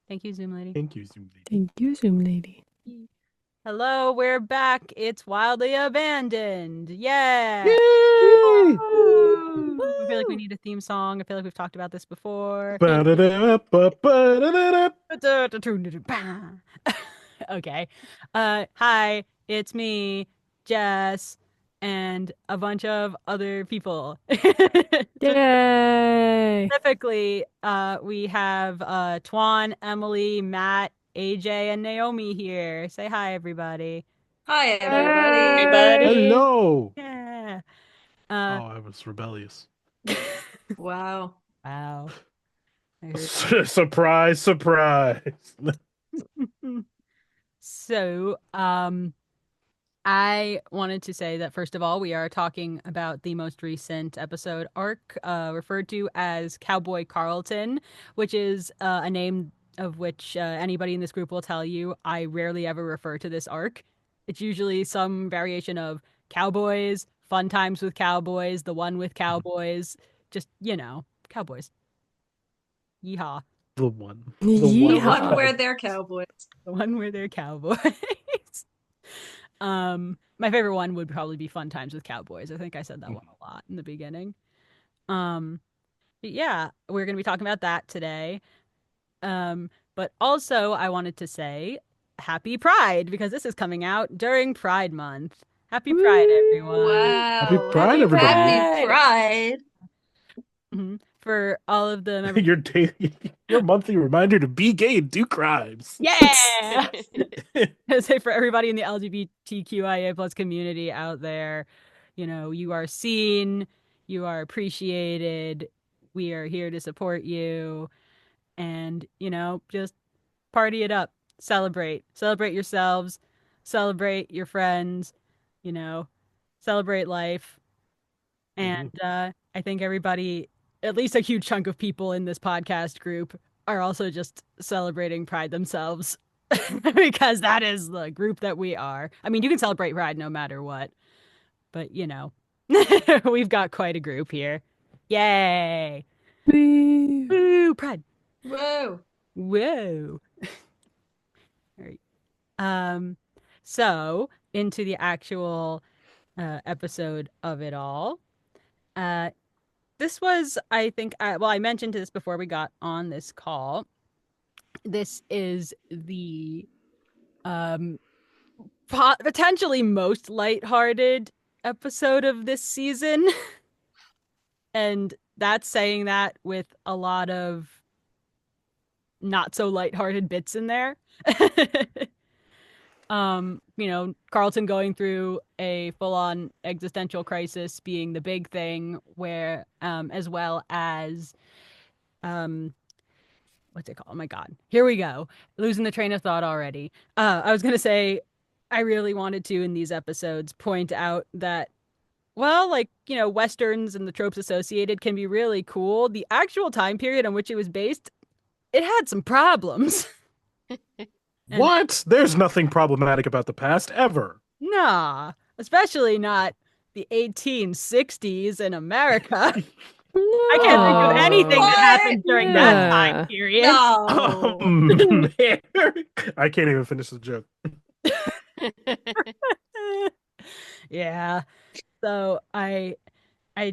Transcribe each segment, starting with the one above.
Thank you, Zoom lady. Thank you, Zoom lady. Thank you, Zoom lady. Hello, we're back. It's Wildly Abandoned. Yeah. Yay! Woo! I feel like we need a theme song. I feel like we've talked about this before. Ba-da-da-ba-ba-da-da-da. Okay. Hi, it's me, Jess, and a bunch of other people. Yay! Specifically, we have Twan, Emily, Matt, AJ, and Naomi here. Say hi, everybody. Hi, everybody. Everybody. Hello. Yeah. Oh, Uh, I was rebellious. Wow. wow. I heard Surprise, surprise. So, I wanted to say that first of all, we are talking about the most recent episode arc, referred to as Cowboy Carlton, which is a name of which anybody in this group will tell you I rarely ever refer to this arc. It's usually some variation of Cowboys, Fun Times with Cowboys, The One with Cowboys, just, Cowboys. Yeehaw. The one. The The Yeehaw. one where they're cowboys. The one where they're cowboys. My favorite one would probably be Fun Times with Cowboys. I think I said that one a lot in the beginning. But yeah, we're gonna be talking about that today. But also I wanted to say Happy Pride because this is coming out during Pride Month. Happy Pride, everyone. Wow. Happy Pride, everybody. Happy Pride. For all of the members. your monthly reminder to be gay and do crimes. Yeah. I say for everybody in the LGBTQIA plus community out there, you are seen, you are appreciated, we are here to support you, and just party it up, celebrate yourselves, celebrate your friends, celebrate life. And I think everybody, at least a huge chunk of people in this podcast group, are also just celebrating Pride themselves because that is the group that we are. I mean, you can celebrate Pride no matter what, but we've got quite a group here. Yay! Woo. Woo! Pride! Whoa. Whoa! All right. So into the actual episode of it all. This was, I think, I mentioned this before we got on this call. This is the potentially most lighthearted episode of this season. And that's saying that with a lot of not so lighthearted bits in there. Carlton going through a full-on existential crisis being the big thing, where as well as what's it called? Oh my God. Here we go. Losing the train of thought already. I was gonna say I really wanted to in these episodes point out that Westerns and the tropes associated can be really cool. The actual time period on which it was based, it had some problems. What? There's nothing problematic about the past ever. Nah, especially not the 1860s in America. I can't think of anything that happened during that time period. No. Man. I can't even finish the joke. Yeah. So I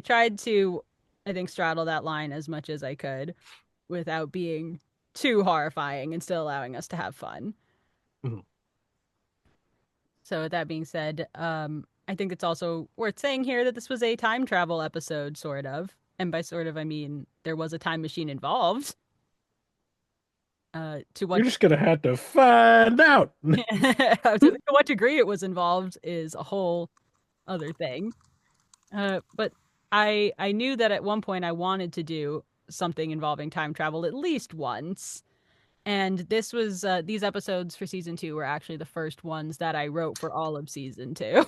tried to, I think, straddle that line as much as I could without being too horrifying and still allowing us to have fun. Mhm. So with that being said, I think it's also worth saying here that this was a time travel episode, sort of. And by sort of, I mean there was a time machine involved. You're just gonna have to find out. To what degree it was involved is a whole other thing. But I knew that at one point I wanted to do something involving time travel at least once. And this was these episodes for season 2 were actually the first ones that I wrote for all of season 2.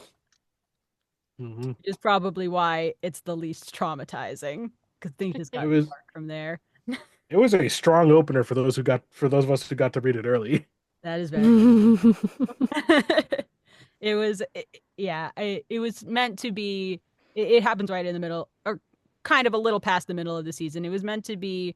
Mm-hmm. Which is probably why it's the least traumatizing, because things just got dark from there. It was a strong opener for those of us who got to read it early. That is very it was it was meant to be, it happens right in the middle, or kind of a little past the middle of the season. It was meant to be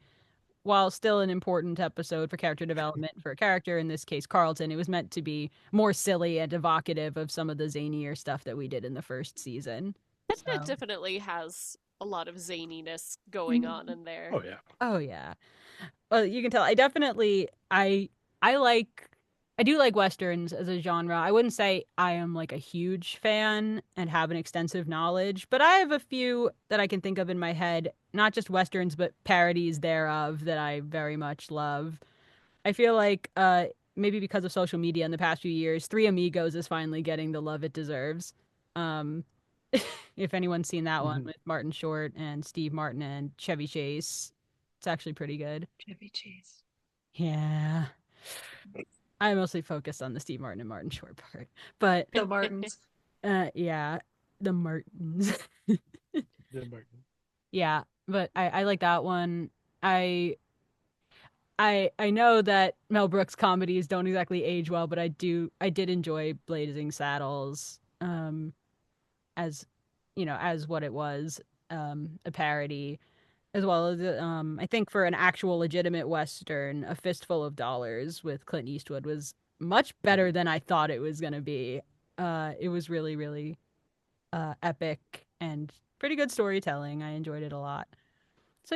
while still an important episode for character development for a character, in this case Carlton, it was meant to be more silly and evocative of some of the zanier stuff that we did in the first season. It definitely has a lot of zaniness going on in there. Oh yeah. Oh yeah. Well, you can tell I definitely I do like westerns as a genre. I wouldn't say I am like a huge fan and have an extensive knowledge, but I have a few that I can think of in my head, not just westerns but parodies thereof that I very much love. I feel like maybe because of social media in the past few years, Three Amigos is finally getting the love it deserves. Um if anyone's seen that one with Martin Short and Steve Martin and Chevy Chase, it's actually pretty good. Chevy Chase. Yeah. I mostly focused on the Steve Martin and Martin Short part. But The Martins. yeah, the Martins. Yeah, Martin. Yeah, but I like that one. I know that Mel Brooks comedies don't exactly age well, but I did enjoy Blazing Saddles as as what it was, a parody, as well as I think for an actual legitimate Western, A Fistful of Dollars with Clint Eastwood was much better than I thought it was going to be. It was really, really epic and pretty good storytelling. I enjoyed it a lot. So,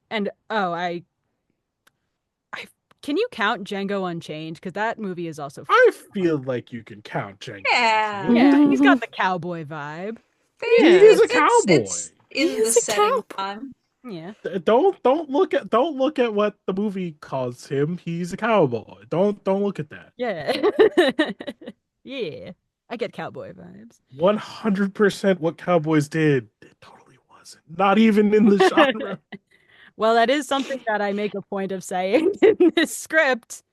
and I can you count Django Unchained? Because that movie is also I feel like you can count Django. Yeah. yeah, he's got the cowboy vibe. He is a cowboy. It's in the setting time. Yeah. Don't look at what the movie calls him. He's a cowboy. Don't look at that. Yeah. Yeah. I get cowboy vibes. 100% what Cowboys did. It totally wasn't. Not even in the genre. Well, that is something that I make a point of saying in this script,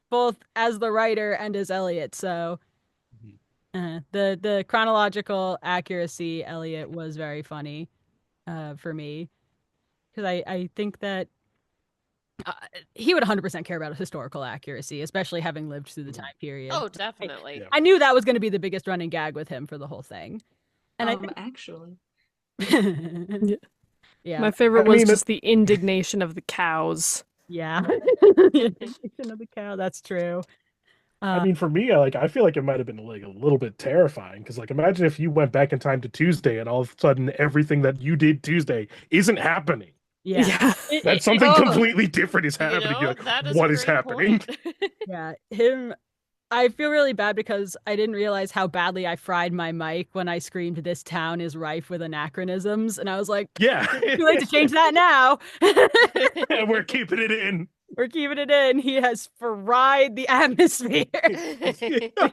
both as the writer and as Elliot. So the chronological accuracy, Elliot, was very funny for me. Because I think that he would 100% care about historical accuracy, especially having lived through the time period. Oh, definitely. I knew that was going to be the biggest running gag with him for the whole thing. And I think... actually. Yeah. My favorite was just the indignation of the cows. Yeah. The indignation of the cow, that's true. I mean, for me, I feel like it might have been like a little bit terrifying because, imagine if you went back in time to Tuesday and all of a sudden everything that you did Tuesday isn't happening. Yeah. That's something completely different is happening. You're like, what is happening? Yeah, I feel really bad because I didn't realize how badly I fried my mic when I screamed "This town is rife with anachronisms," and I was like, yeah, too late to change that now. And we're keeping it in. We're keeping it in. He has fried the atmosphere.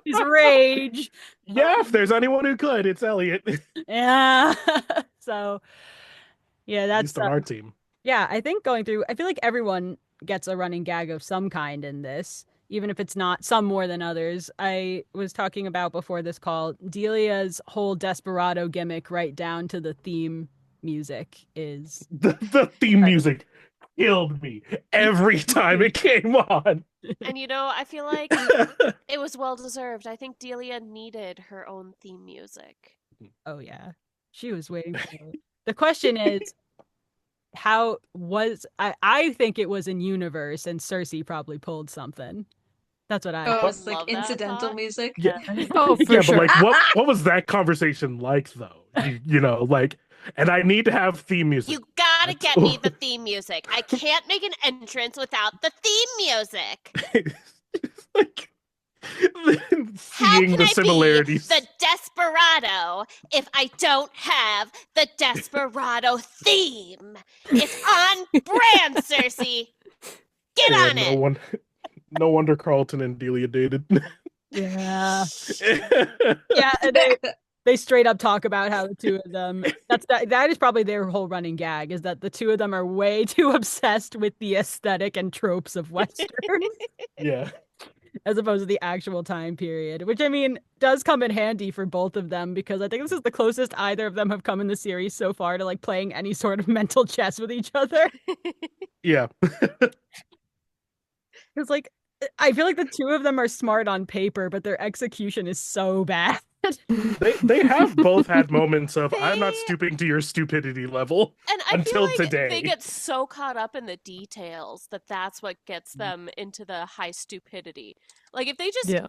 His rage. Yeah, if there's anyone who could, it's Elliot. Yeah. So, yeah, that's on our team. Yeah, I think going through, I feel like everyone gets a running gag of some kind in this, even if it's not some more than others. I was talking about before this call, Delia's whole desperado gimmick right down to the theme music is... The theme music killed me every time it came on. And I feel like it was well deserved. I think Delia needed her own theme music. Oh yeah, she was waiting for it. The question is, how was I think it was in universe, and Cersei probably pulled something. That's what I. Oh, it's like Love that incidental thought. music. Yeah. Oh, for Yeah, sure. but what was that conversation like though? And I need to have theme music. You gotta get me the theme music. I can't make an entrance without the theme music. It's like How seeing can the I similarities. be the desperado if I don't have the desperado theme? It's on brand, Cersei. Get on it. No wonder Carlton and Delia dated. Yeah. Yeah. They straight up talk about how the two of them, that is probably their whole running gag, is that the two of them are way too obsessed with the aesthetic and tropes of Western. Yeah. As opposed to the actual time period, which I mean does come in handy for both of them, because I think this is the closest either of them have come in the series so far to like playing any sort of mental chess with each other. Yeah. It's like, I feel like the two of them are smart on paper, but their execution is so bad. They have both had moments of I'm not They- stooping to your stupidity level. And I Until feel like today. they get so caught up in the details that that's what gets them into the high stupidity. Like if they just Yeah.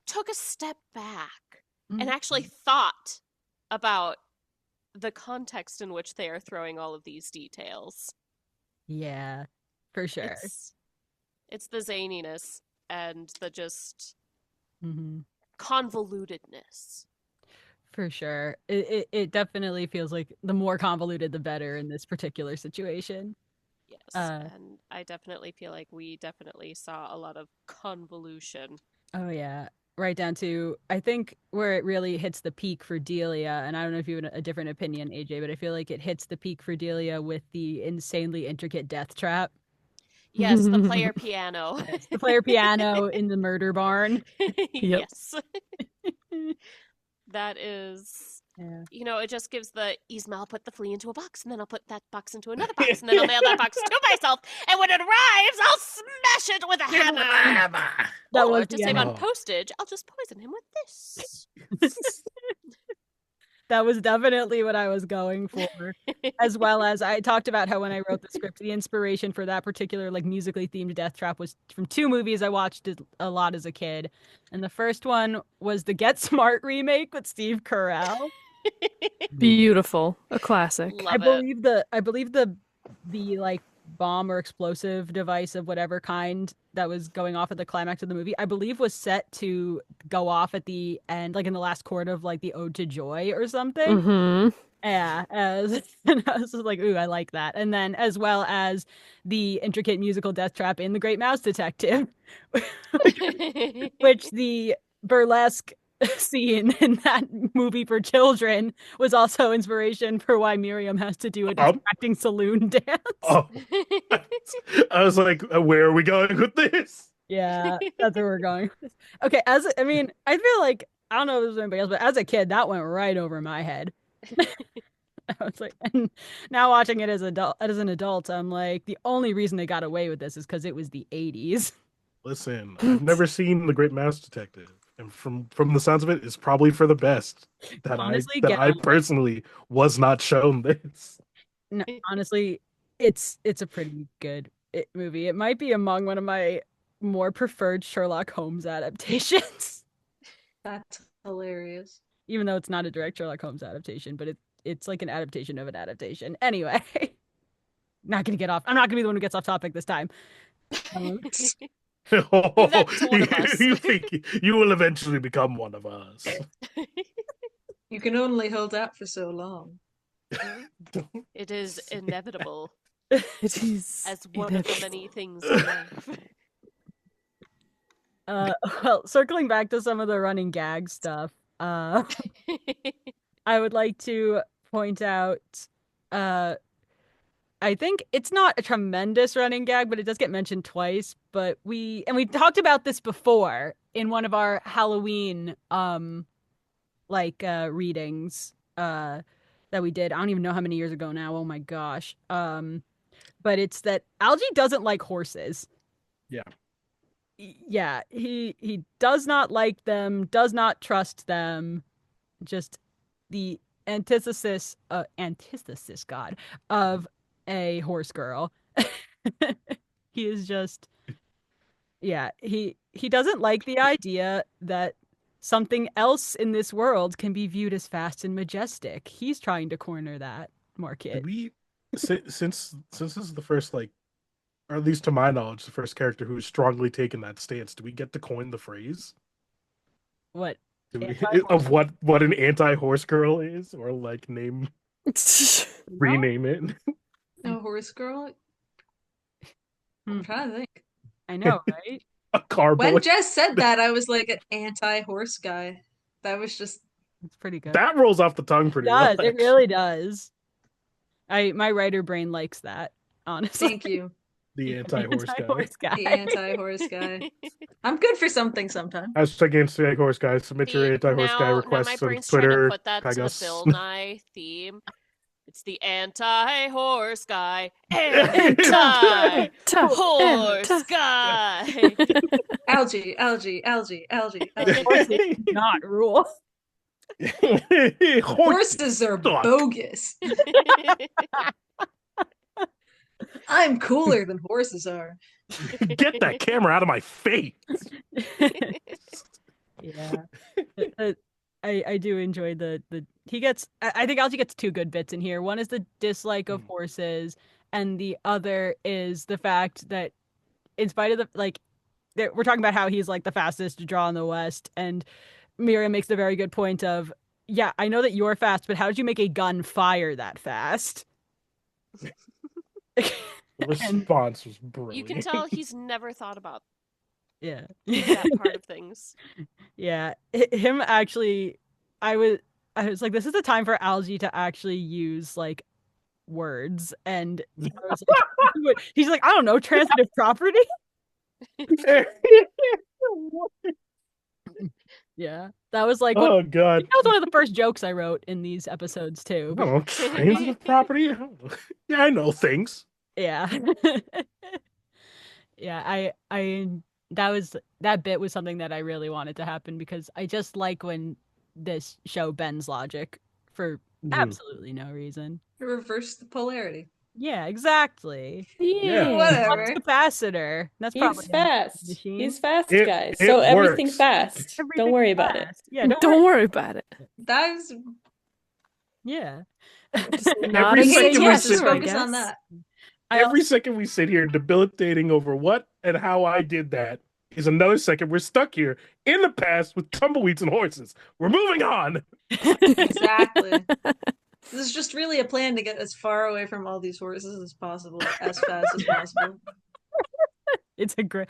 took a step back Mhm. and actually thought about the context in which they are throwing all of these details. Yeah, for sure. It's the zaniness and the just Hmm. convolutedness. For sure. It definitely feels like the more convoluted, the better in this particular situation. Yes. Uh, And I definitely feel like we definitely saw a lot of convolution. Oh, yeah. Right down to, I think, where it really hits the peak for Delia, and I don't know if you have a different opinion, AJ, but I feel like it hits the peak for Delia with the insanely intricate death trap. Yes, the player piano. Yes, the player piano in the murder barn. Yes. That is, Yeah. it just gives the Isma, I'll put the flea into a box, and then I'll put that box into another box, and then I'll nail that box to myself, and when it arrives, I'll smash it with a hammer. That Or was to the save end. on postage, I'll just poison him with this. That was definitely what I was going for. As well as I talked about how when I wrote the script, the inspiration for that particular like musically themed death trap was from two movies I watched a lot as a kid. And the first one was the Get Smart remake with Steve Carell. Beautiful. A classic. Love it. I believe the like bomb or explosive device of whatever kind that was going off at the climax of the movie, I believe was set to go off at the end, like in the last chord of like the Ode to Joy or something. Mm-hmm. Yeah, and I was just like, ooh, I like that. And then as well as the intricate musical death trap in The Great Mouse Detective, which the burlesque scene in that movie for children was also inspiration for why Miriam has to do a distracting saloon dance. Oh, I was like, where are we going with this? Yeah, that's where we're going. Okay, I feel like, I don't know if it was anybody else, but as a kid, that went right over my head. I was like, and now watching it as an adult, I'm like, the only reason they got away with this is because it was the 80s. Listen, I've never seen The Great Mouse Detective, and from the sounds of it, it's probably for the best that Honestly, I personally was not shown this. No, honestly, it's a pretty good movie. It might be among one of my more preferred Sherlock Holmes adaptations. That's hilarious. Even though it's not a direct Sherlock Holmes adaptation, but it's like an adaptation of an adaptation. Anyway, I'm not gonna be the one who gets off topic this time. That to one of us. You think you will eventually become one of us? You can only hold out for so long. It is inevitable, It is. as one of the many things in life. Well, circling back to some of the running gag stuff, I would like to point out, I think it's not a tremendous running gag, but it does get mentioned twice. But we talked about this before in one of our Halloween readings that we did. I don't even know how many years ago now. Oh my gosh. But it's that Algie doesn't like horses. Yeah. Yeah, he does not like them, does not trust them. Just the antithesis God of a horse girl. He is just, yeah, he doesn't like the idea that something else in this world can be viewed as fast and majestic. He's trying to corner that market. Did we, since this is the first, like, or at least to my knowledge, the first character who's strongly taken that stance, do we get to coin the phrase? What? Of what an anti-horse girl is, or like rename it? No horse girl? I'm trying to think. I know, right? A car boy. When Jess said that, I was like an anti-horse guy. That was just... It's pretty good. That rolls off the tongue pretty well. It does. It really does. My writer brain likes that, honestly. Thank you. The anti-horse guy. The anti-horse guy. I'm good for something sometimes. Hashtag anti-horse guy. Submit your anti-horse guy now my requests on brain's trying to Twitter. put that Tag to the us. Bill Nye theme. It's the anti-horse guy. Anti-horse guy. Algie. Horses do not rule. Horses are suck. bogus. I'm cooler than horses are. Get that camera out of my face. Yeah. I do enjoy the he gets I think Algie gets two good bits in here. One is the dislike of horses, and the other is the fact that in spite of the like we're talking about how he's like the fastest to draw in the West, and Miriam makes the very good point of, yeah, I know that you're fast, but how did you make a gun fire that fast? The response was brilliant. You can tell he's never thought about Yeah. that part of things. Yeah. Him actually, I was like, this is the time for Algie to actually use like words. And I was like, he's like, I don't know, transitive property? Yeah. That was like, oh god, that was one of the first jokes I wrote in these episodes too. oh, transitive property. Yeah, I know things. Yeah. Yeah, I that bit was something that I really wanted to happen because I just like when this show bends logic for absolutely no reason. Reverse the polarity. Yeah, exactly. Yeah. Whatever. Capacitor. That's probably He's a fast. machine. He's fast, It- guys. it So everything works. fast. Don't Everything's worry about it. fast. Yeah, Don't worry about it. That was Yeah. Not Every a second good we yes, sit gesture, I focus on guess. that. Every second we sit here debilitating over what and how I did that is another second we're stuck here in the past with tumbleweeds and horses. We're moving on. Exactly. This is just really a plan to get as far away from all these horses as possible, as fast as possible. It's a great.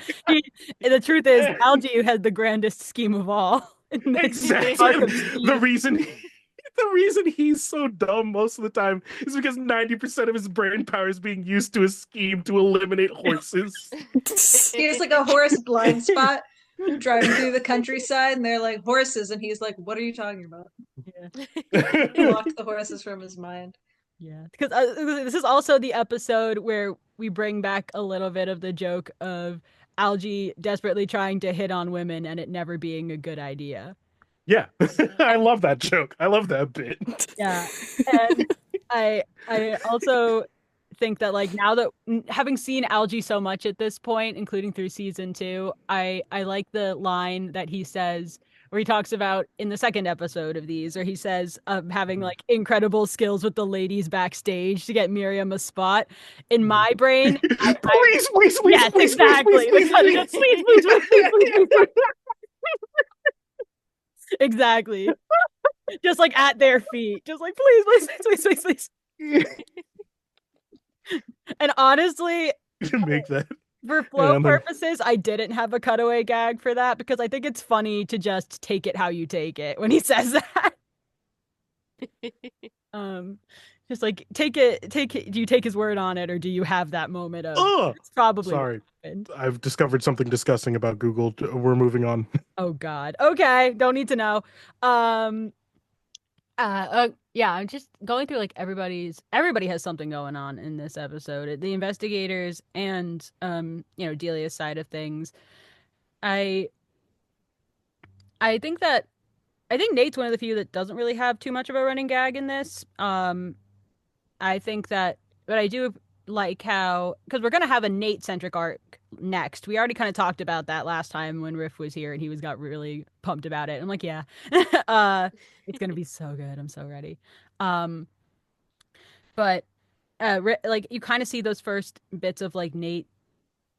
The truth is, Algie had the grandest scheme of all. Exactly. The reason he's so dumb most of the time is because 90% of his brain power is being used to a scheme to eliminate horses. He has like a horse blind spot driving through the countryside, and they're like horses, and he's like, "What are you talking about?" Yeah. Block the horses from his mind. Yeah, because this is also the episode where we bring back a little bit of the joke of Algie desperately trying to hit on women and it never being a good idea. Yeah, I love that joke. I love that bit. Yeah, and I also think that like now that having seen Algie so much at this point, including through season 2, I like the line that he says where he talks about in the second episode of these, where he says having like incredible skills with the ladies backstage to get Miriam a spot. In my brain, please, yes, exactly. Exactly. Just like at their feet. Just like please. And honestly, make that for flow purposes, I didn't have a cutaway gag for that because I think it's funny to just take it how you take it when he says that. Just like take it. Do you take his word on it, or do you have that moment of? It's probably sorry. I've discovered something disgusting about Google. We're moving on. Oh God. Okay, don't need to know. Yeah, I'm just going through like everybody has something going on in this episode. The investigators and Delia's side of things. I think Nate's one of the few that doesn't really have too much of a running gag in this. I think that, but I do like how, because we're gonna have a Nate centric arc next. We already kind of talked about that last time when Riff was here and he got really pumped about it. I'm like, yeah, it's gonna be so good. I'm so ready. But like you kind of see those first bits of like Nate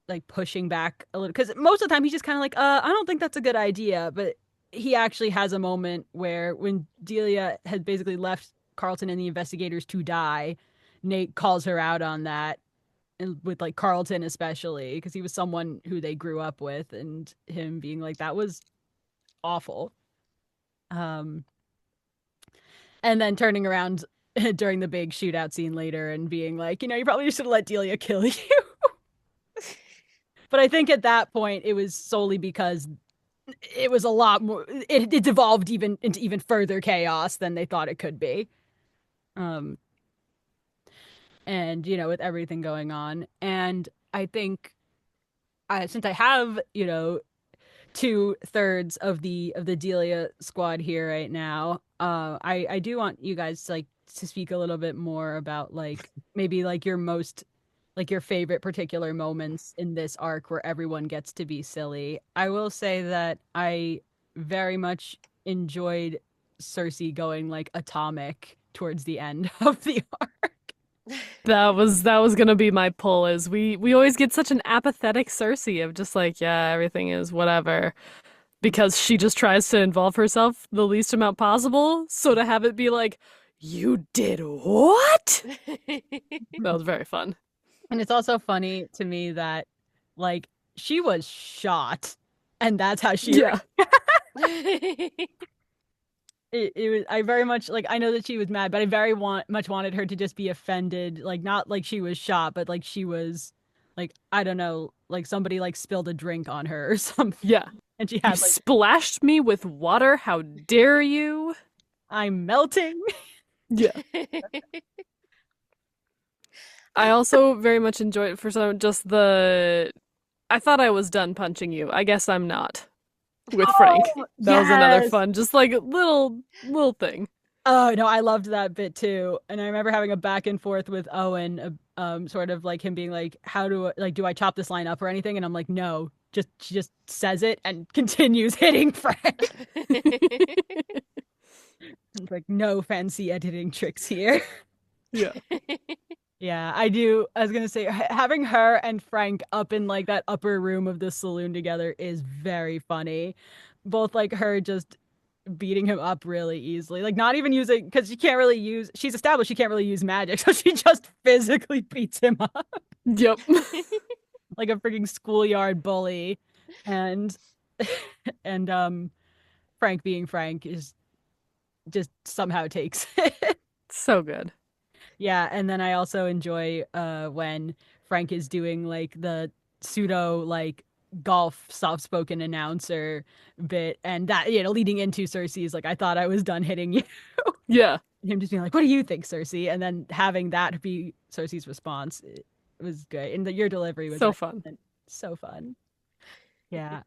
like pushing back a little, because most of the time he's just kind of like, I don't think that's a good idea. But he actually has a moment where when Delia had basically left Carlton and the investigators to die, Nate calls her out on that, and with like Carlton especially, because he was someone who they grew up with, and him being like, that was awful. And then turning around during the big shootout scene later and being like, you probably should have let Delia kill you. But I think at that point it was solely because it was a lot more, it devolved into even further chaos than they thought it could be. And with everything going on, and I think since I have 2/3 of the Delia squad here right now. I do want you guys like to speak a little bit more about like maybe like your favorite particular moments in this arc where everyone gets to be silly. I will say that I very much enjoyed Cersei going like atomic towards the end of the arc. That was gonna be my pull. Is we always get such an apathetic Cersei of just like, yeah, everything is whatever, because she just tries to involve herself the least amount possible. So to have it be like, you did what? That was very fun. And it's also funny to me that like she was shot, and that's how she Yeah. It was, I very much like, I know that she was mad, but I very much wanted her to just be offended, like not like she was shot, but like she was like, I don't know, like somebody like spilled a drink on her or something. Yeah. And she had You like, splashed me with water. How dare you? I'm melting. Yeah. I also very much enjoyed for some just the I thought I was done punching you. I guess I'm not. With Frank. That was another yes. fun, just like little thing. Oh no, I loved that bit too. And I remember having a back and forth with Owen, sort of like him being like, how do I chop this line up or anything? And I'm like, no, she just says it and continues hitting Frank. It's like, no fancy editing tricks here. Yeah. Yeah, I do. I was gonna say having her and Frank up in like that upper room of the saloon together is very funny. Both like her just beating him up really easily, like not even using, because she's established she can't really use magic, so she just physically beats him up Yep. like a freaking schoolyard bully. And Frank being Frank is just somehow takes it. So good. Yeah, and then I also enjoy when Frank is doing like the pseudo like golf soft-spoken announcer bit, and that, leading into Cersei's like, I thought I was done hitting you. Yeah. Him just being like, what do you think, Cersei? And then having that be Cersei's response, it was good. And your delivery was so fun. So fun. Yeah.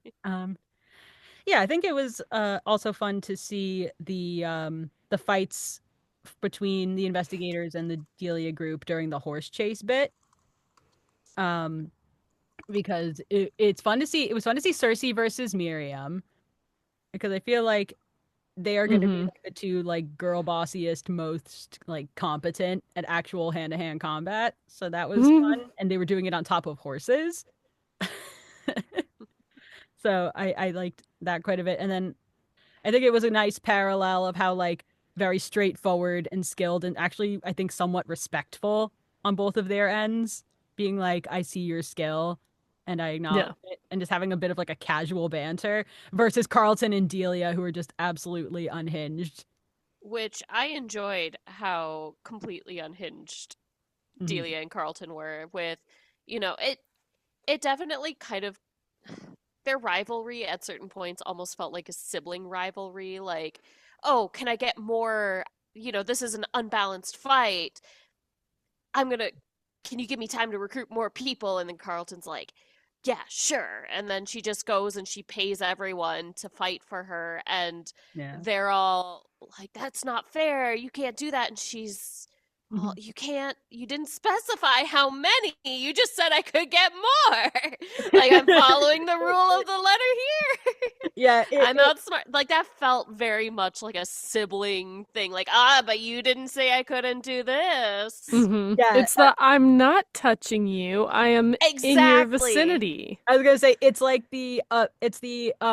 Yeah, I think it was also fun to see the fights between the investigators and the Delia group during the horse chase bit. Because it's fun to see. It was fun to see Cersei versus Miriam, because I feel like they are going to be like the two like girl bossiest, most like competent at actual hand-to-hand combat. So that was fun, and they were doing it on top of horses. So I liked that quite a bit. And then I think it was a nice parallel of how like very straightforward and skilled, and actually I think somewhat respectful on both of their ends, being like, I see your skill and I acknowledge it, and just having a bit of like a casual banter, versus Carlton and Delia, who are just absolutely unhinged. Which I enjoyed how completely unhinged Delia and Carlton were with, it definitely kind of, their rivalry at certain points almost felt like a sibling rivalry. Like, oh, can I get more, this is an unbalanced fight. Can you give me time to recruit more people? And then Carlton's like, yeah, sure. And then she just goes and she pays everyone to fight for her. And they're all like, that's not fair. You can't do that. And she's, well, you didn't specify how many. You just said I could get more. Like, I'm following the rule of the letter here. Yeah. I'm not smart. Like, that felt very much like a sibling thing. Like, but you didn't say I couldn't do this. Yeah. It's I'm not touching you. I am in your vicinity. I was gonna say, it's like the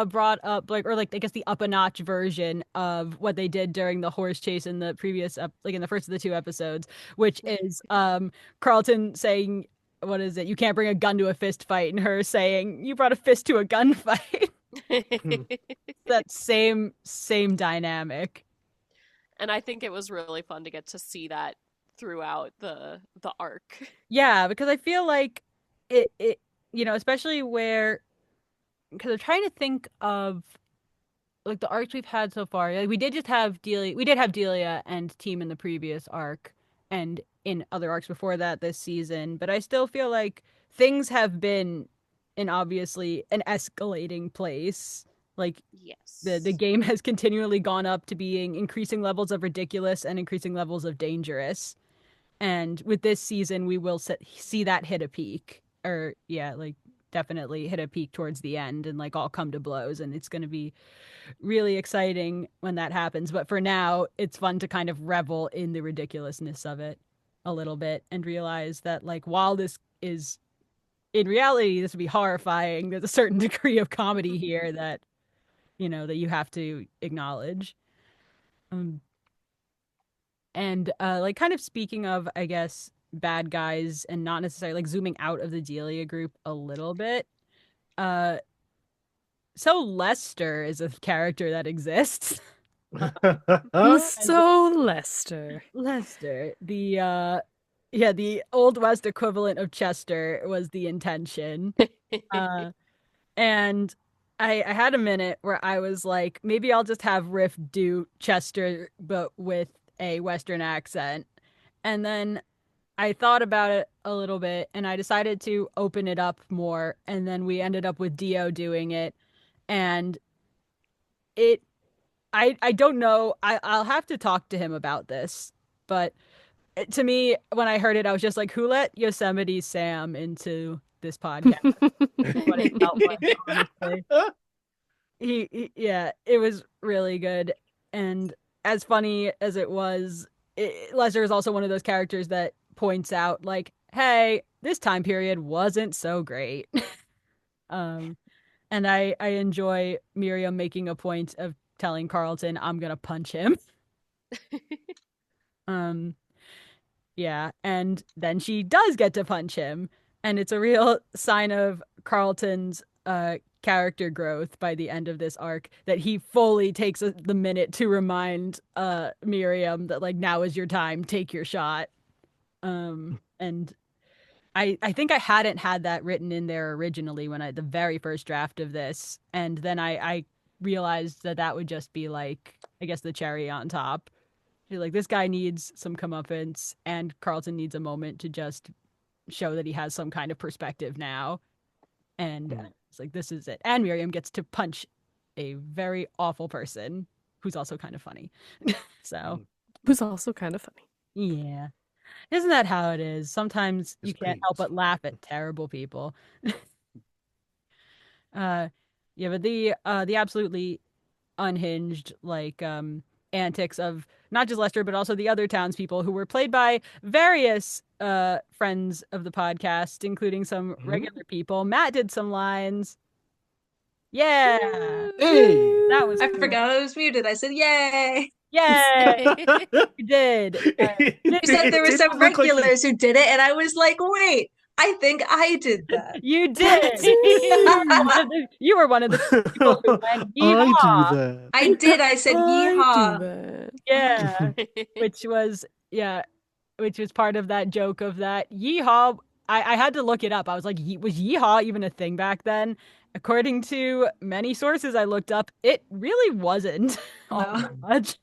brought up, like, or like, I guess the up a notch version of what they did during the horse chase in the previous, like in the first of the 2 episodes, which is Carlton saying, what is it? You can't bring a gun to a fist fight, and her saying, you brought a fist to a gunfight. That same dynamic. And I think it was really fun to get to see that throughout the arc. Yeah, because I feel like it especially because I'm trying to think of like the arcs we've had so far. Like, we did have Delia and team in the previous arc and in other arcs before that this season, but I still feel like things have been in obviously an escalating place. Like Yes. the game has continually gone up to being increasing levels of ridiculous and increasing levels of dangerous. And with this season, we will see that hit a peak. Or yeah, like definitely hit a peak towards the end and like all come to blows. And it's going to be really exciting when that happens. But for now, it's fun to kind of revel in the ridiculousness of it a little bit and realize that like while this is in reality, this would be horrifying, there's a certain degree of comedy here that that you have to acknowledge. And like kind of speaking of, I guess, bad guys and not necessarily like zooming out of the Delia group a little bit. So Lester is a character that exists. So Lester. Lester, the Old West equivalent of Chester was the intention. And I had a minute where I was like, maybe I'll just have Riff do Chester, but with a Western accent. And then I thought about it a little bit and I decided to open it up more. And then we ended up with Dio doing it. And I don't know. I'll have to talk to him about this. But to me, when I heard it, I was just like, who let Yosemite Sam into this podcast? What it felt like, honestly. Yeah, it was really good. And as funny as it was, Lester is also one of those characters that points out like, hey, this time period wasn't so great. And I enjoy Miriam making a point of telling Carlton, I'm gonna punch him. Yeah, and then she does get to punch him, and it's a real sign of Carlton's character growth by the end of this arc that he fully takes the minute to remind Miriam that like now is your time, take your shot. And I think I hadn't had that written in there originally when the very first draft of this, and then I realized that would just be like, I guess, the cherry on top. You're like, this guy needs some comeuppance, and Carlton needs a moment to just show that he has some kind of perspective now. And it's like, this is it. And Miriam gets to punch a very awful person who's also kind of funny. So, who's also kind of funny. Yeah. Isn't that how it is? Sometimes you can't help but laugh at terrible people. Yeah, but the absolutely unhinged like antics of not just Lester but also the other townspeople who were played by various friends of the podcast, including some regular people. Matt did some lines. Yeah. Hey. That was I forgot I was muted. I said yay. Yay! You did. You said there were some regulars who did it, and I was like, wait, I think I did that. You did. You were one of the people who went yeehaw. I do that. I did. I said yeehaw. Yeah. Which was part of that joke of that yeehaw. I had to look it up. I was like, was yeehaw even a thing back then? According to many sources I looked up, it really wasn't all that much.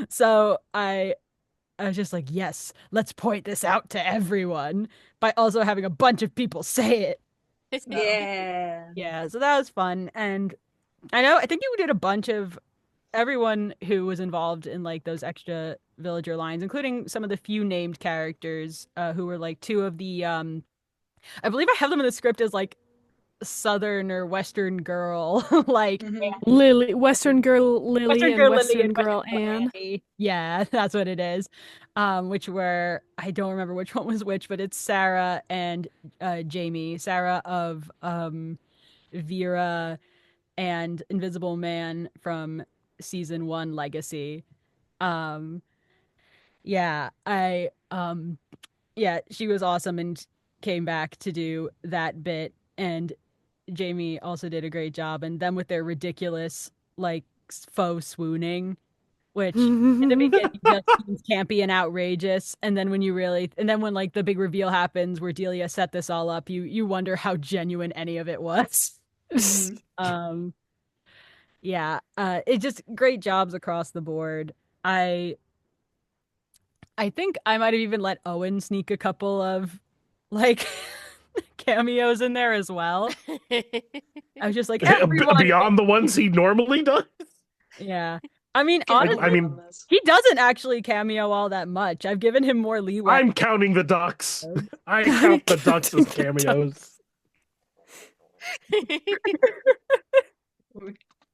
So I was just like, yes, let's point this out to everyone by also having a bunch of people say it. So, yeah, so that was fun. And I think you did a bunch of everyone who was involved in like those extra villager lines, including some of the few named characters who were like two of the I believe I have them in the script as like Southern or Western girl, like Lily, Western girl Lily, and Western girl Anne. Yeah, that's what it is. Which were, I don't remember which one was which, but it's Sarah and Jamie. Sarah of Vera and Invisible Man from season 1 Legacy. Yeah, she was awesome and came back to do that bit, and Jamie also did a great job, and them with their ridiculous like faux swooning, which in the beginning just seems campy and outrageous, and then when like the big reveal happens where Delia set this all up, you wonder how genuine any of it was. Yeah, it just great jobs across the board. I think I might have even let Owen sneak a couple of like cameos in there as well. I was just like, everyone beyond the ones he normally does. Yeah. I mean, honestly, he doesn't actually cameo all that much. I've given him more leeway. I'm counting the ducks. I count the ducks as cameos.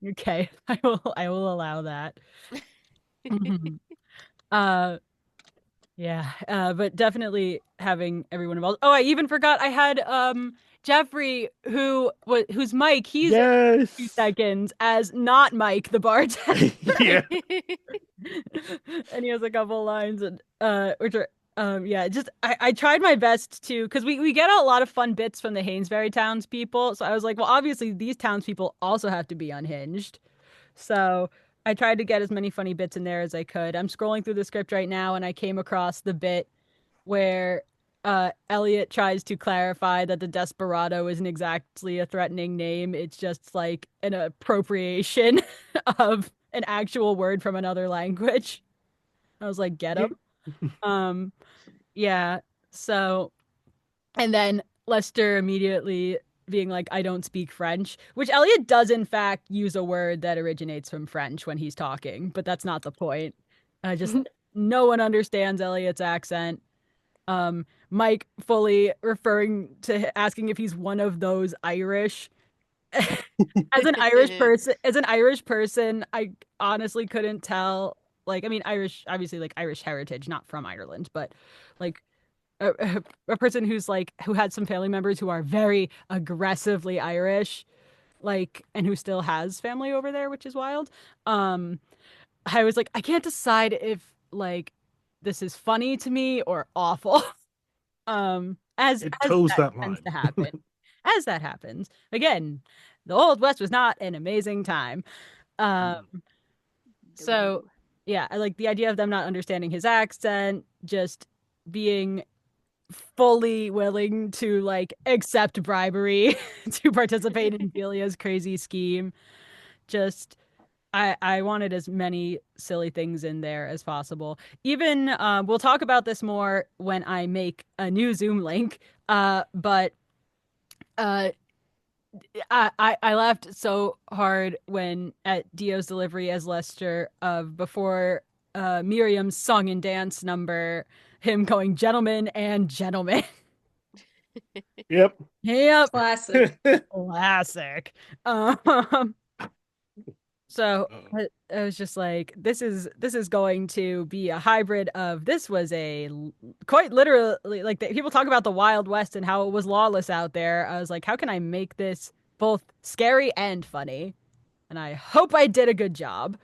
Okay, I will allow that. Yeah, but definitely having everyone involved. Oh, I even forgot I had Jeffrey, who's Mike. He's 2 seconds as not Mike the bartender. Yeah. And he has a couple lines and which are yeah, just I tried my best to, because we get a lot of fun bits from the Hainesbury townspeople. So I was like, well, obviously these townspeople also have to be unhinged. So I tried to get as many funny bits in there as I could. I'm scrolling through the script right now and I came across the bit where Elliot tries to clarify that the Desperado isn't exactly a threatening name. It's just like an appropriation of an actual word from another language. I was like, get him. Yeah. So, and then Lester immediately being like, I don't speak French, which Elliot does in fact use a word that originates from French when he's talking, but that's not the point. Just no one understands Elliot's accent. Mike fully referring to asking if he's one of those Irish. As an Irish person, I honestly couldn't tell. Like, I mean, Irish, obviously, like Irish heritage, not from Ireland, but like a person who had some family members who are very aggressively Irish, like, and who still has family over there, which is wild. I was like, I can't decide if like this is funny to me or awful. As toes that tends line to happen. As that happens, again, the Old West was not an amazing time. So yeah, I like the idea of them not understanding his accent, just being fully willing to like accept bribery to participate in Delia's crazy scheme. Just I wanted as many silly things in there as possible. Even we'll talk about this more when I make a new Zoom link. But I laughed so hard when at Dio's delivery as Lester of before Miriam's song and dance number, him going gentlemen and gentlemen. Yep. Classic. Classic. So I was just like, this is going to be a hybrid of, this was a quite literally, like people talk about the Wild West and how it was lawless out there. I was like, how can I make this both scary and funny? And I hope I did a good job.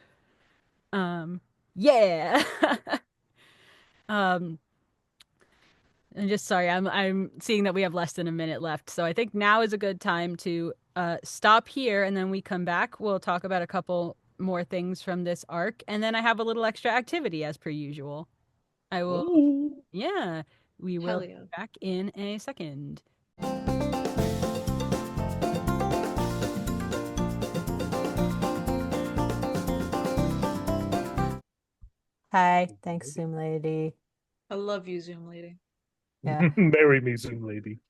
Yeah. And just sorry, I'm seeing that we have less than a minute left, so I think now is a good time to stop here, and then we come back. We'll talk about a couple more things from this arc, and then I have a little extra activity as per usual. I will. Ooh. Yeah, we will be back in a second. Hi, thanks, Zoom Lady. I love you, Zoom Lady. Yeah. Marry me, Zoom Lady.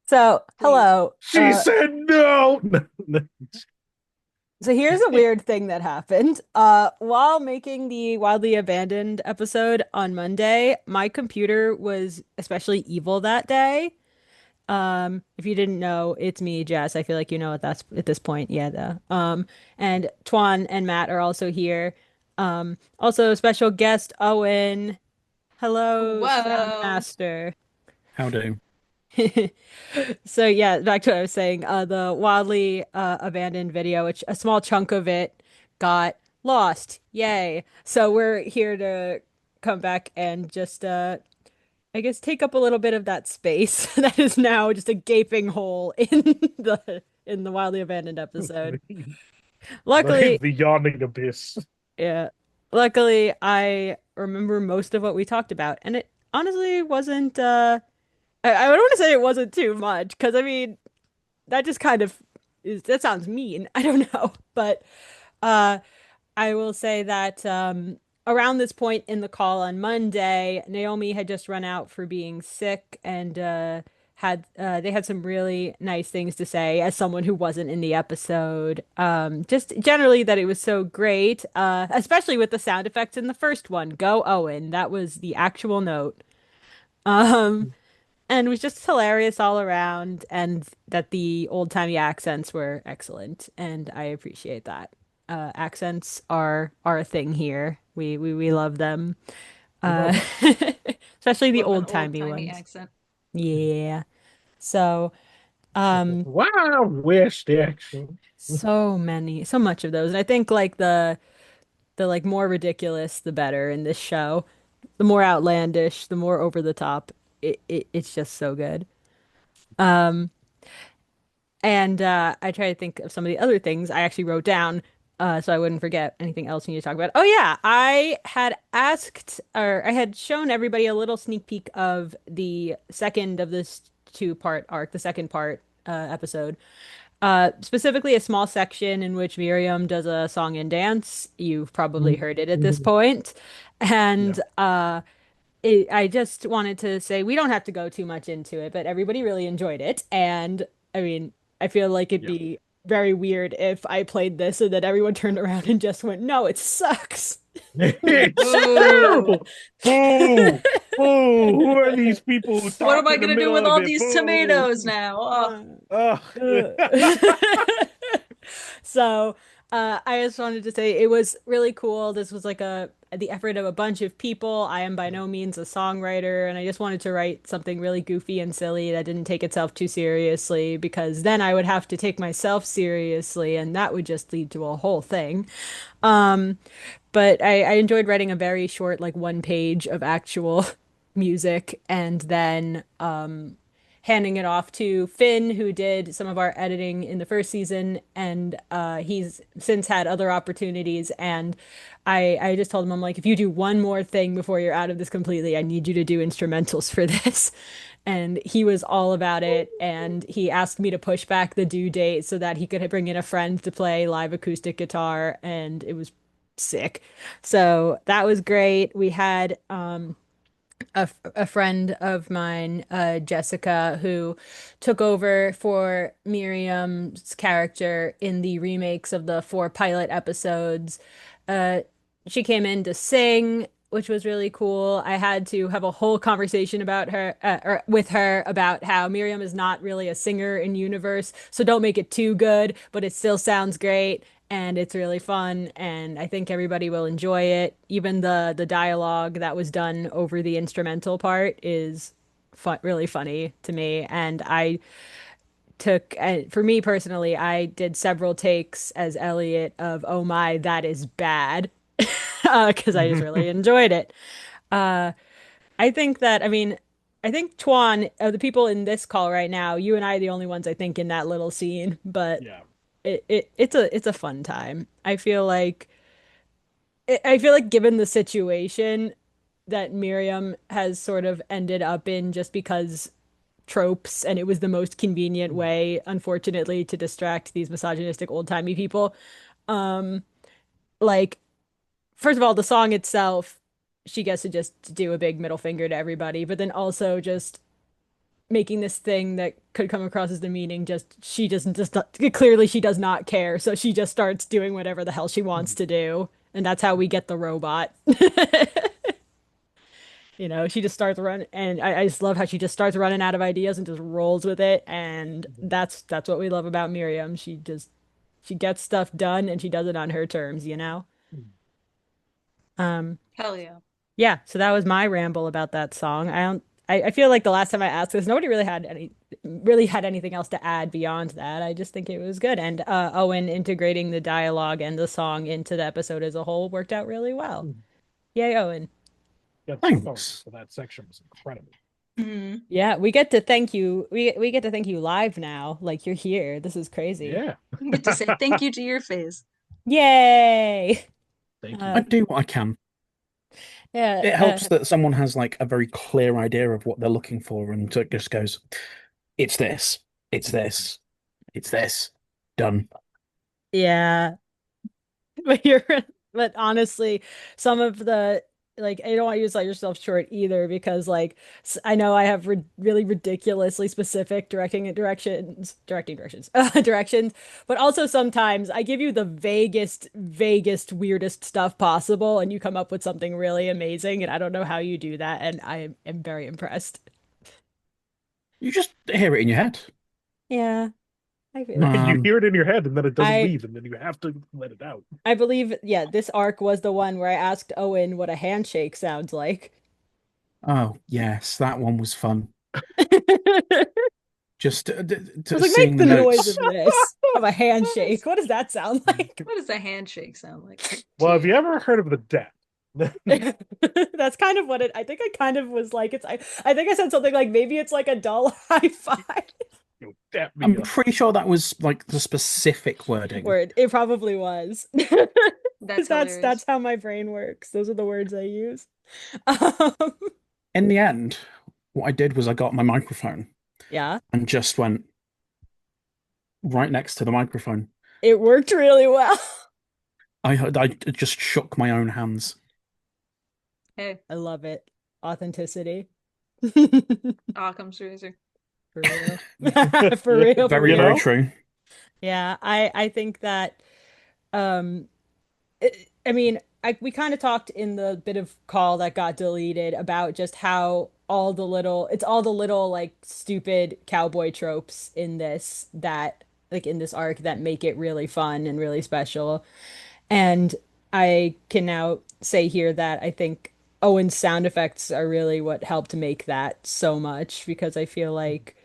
So, hello. She said no. So here's a weird thing that happened. While making the Wildly Abandoned episode on Monday, my computer was especially evil that day. If you didn't know, it's me, Jess. I feel like you know what that's at this point. Yeah, though. And Twan and Matt are also here. Also special guest Owen. Hello, Master. Howdy. So yeah, back to what I was saying. The Wildly Abandoned video, which a small chunk of it got lost. Yay. So we're here to come back and just I guess take up a little bit of that space that is now just a gaping hole in the Wildly Abandoned episode. Luckily, the yawning abyss. Yeah. Luckily, I remember most of what we talked about, and it honestly wasn't I don't want to say it wasn't too much, because I mean that just kind of that sounds mean. I don't know. But I will say that around this point in the call on Monday, Naomi had just run out for being sick and they had some really nice things to say as someone who wasn't in the episode. Just generally that it was so great, especially with the sound effects in the first one. Go Owen. That was the actual note. Um, and it was just hilarious all around, and that the old-timey accents were excellent, and I appreciate that. Accents are a thing here. We love them. Uh, especially the Love an old-timey old-timey ones. accent. Yeah. So, wow, wish the actual. so much of those. And I think like the like more ridiculous, the better in this show. The more outlandish, the more over the top. It's just so good. Um, and I try to think of some of the other things I actually wrote down, so I wouldn't forget anything else we need to talk about. Oh yeah, I had asked, or I had shown everybody a little sneak peek of the second of this two-part arc, the second part episode. Specifically a small section in which Miriam does a song and dance. You've probably Mhm. heard it at this Mhm. point. Yeah. And I just wanted to say we don't have to go too much into it, but everybody really enjoyed it. And I mean, I feel like it'd Yeah. be very weird if I played this and then everyone turned around and just went, "No, it sucks." It's Boo. terrible. Boo. Boo. Who are these people who What am talk I in the gonna do middle with of all it? these Boo. tomatoes now? Oh, Ugh. So, I just wanted to say it was really cool. This was like the effort of a bunch of people. I am by no means a songwriter, and I just wanted to write something really goofy and silly that didn't take itself too seriously, because then I would have to take myself seriously, and that would just lead to a whole thing. Um, but I enjoyed writing a very short, like one page of actual music, and then handing it off to Finn, who did some of our editing in the first season, and he's since had other opportunities. And I just told him, I'm like, if you do one more thing before you're out of this completely, I need you to do instrumentals for this. And he was all about it, and he asked me to push back the due date so that he could bring in a friend to play live acoustic guitar, and it was sick. So that was great. We had a friend of mine, Jessica, who took over for Miriam's character in the remakes of the four pilot episodes. Uh, she came in to sing, which was really cool. I had to have a whole conversation about her, or with her, about how Miriam is not really a singer in universe, so don't make it too good, but it still sounds great. And it's really fun, and I think everybody will enjoy it. Even the dialogue that was done over the instrumental part is really funny to me. And I took, for me personally, I did several takes as Elliot of "Oh my, that is bad," because I just really enjoyed it. Uh, I think that, I mean, I think Tuan, of the people in this call right now, you and I are the only ones I think in that little scene, but Yeah. it's a fun time. I feel like given the situation that Miriam has sort of ended up in just because tropes, and it was the most convenient way, unfortunately, to distract these misogynistic old-timey people. Um, like, first of all, the song itself, she gets to just do a big middle finger to everybody, but then also just making this thing that could come across as demeaning, just she doesn't just clearly she does not care, so she just starts doing whatever the hell she wants to do, and that's how we get the robot. She just starts running, and I just love how she just starts running out of ideas and just rolls with it, and that's what we love about Miriam. She gets stuff done, and she does it on her terms. Um, hell yeah. yeah, so that was my ramble about that song. I feel like the last time I asked this, nobody really had anything else to add beyond that. I just think it was good. And Owen integrating the dialogue and the song into the episode as a whole worked out really well. Yay, Owen. Yeah, Thanks. so that section was incredible. Mhm. Yeah, we get to thank you. We get to thank you live now. Like you're here. This is crazy. Yeah. You get to say thank you to your face. Yay. Thank you. I do what I can. Yeah. It helps that someone has like a very clear idea of what they're looking for and so it just goes, it's this, it's this, it's this, done. Yeah. But honestly, some of the like I don't want you to sell yourself short either because like I know I have really ridiculously specific directions, but also sometimes I give you the vaguest, weirdest stuff possible, and you come up with something really amazing, and I don't know how you do that, and I am very impressed. You just hear it in your head. Yeah, I feel it. You Um, hear it in your head, and then it doesn't I leave, and then you have to let it out. I believe, yeah, this arc was the one where I asked Owen what a handshake sounds like. oh yes, that one was fun. I Just was like, make seeing the the noise of notes. this of a handshake. What does that sound like? What does a handshake sound like? Well, have you ever heard of the death? That's kind of what it. I think I kind of was like. I think I said something like maybe it's like a dull high five You dap me I'm up. pretty sure that was like the specific wording. word. It probably was. That's That's hilarious. how my brain works. Those are the words I use. Um, In the end, what I did was I got my microphone yeah, and just went right next to the microphone. it worked really well. I just shook my own hands. Hey, I love it. Authenticity. For Occam's razor. real. For real, for Very, You real. very know? true. Yeah, I think that um I mean, we kind of talked in the bit of call that got deleted about just how all the little like stupid cowboy tropes in this that like in this arc that make it really fun and really special. And I can now say here that I think Owen's sound effects are really what helped make that so much because I feel like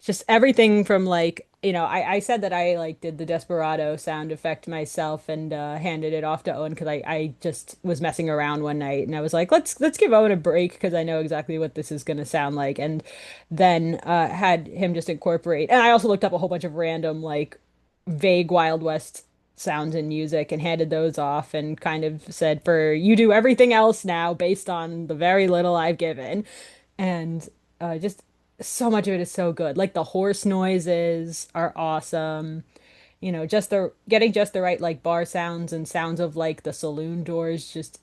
just everything from like I said that I like did the Desperado sound effect myself and handed it off to Owen because I just was messing around one night and I was like let's give Owen a break because I know exactly what this is gonna sound like and then had him just incorporate and I also looked up a whole bunch of random like vague Wild West sounds and music and handed those off and kind of said for you do everything else now based on the very little I've given and just so much of it is so good. Like the horse noises are awesome. Just the getting just the right like bar sounds and sounds of like the saloon doors, just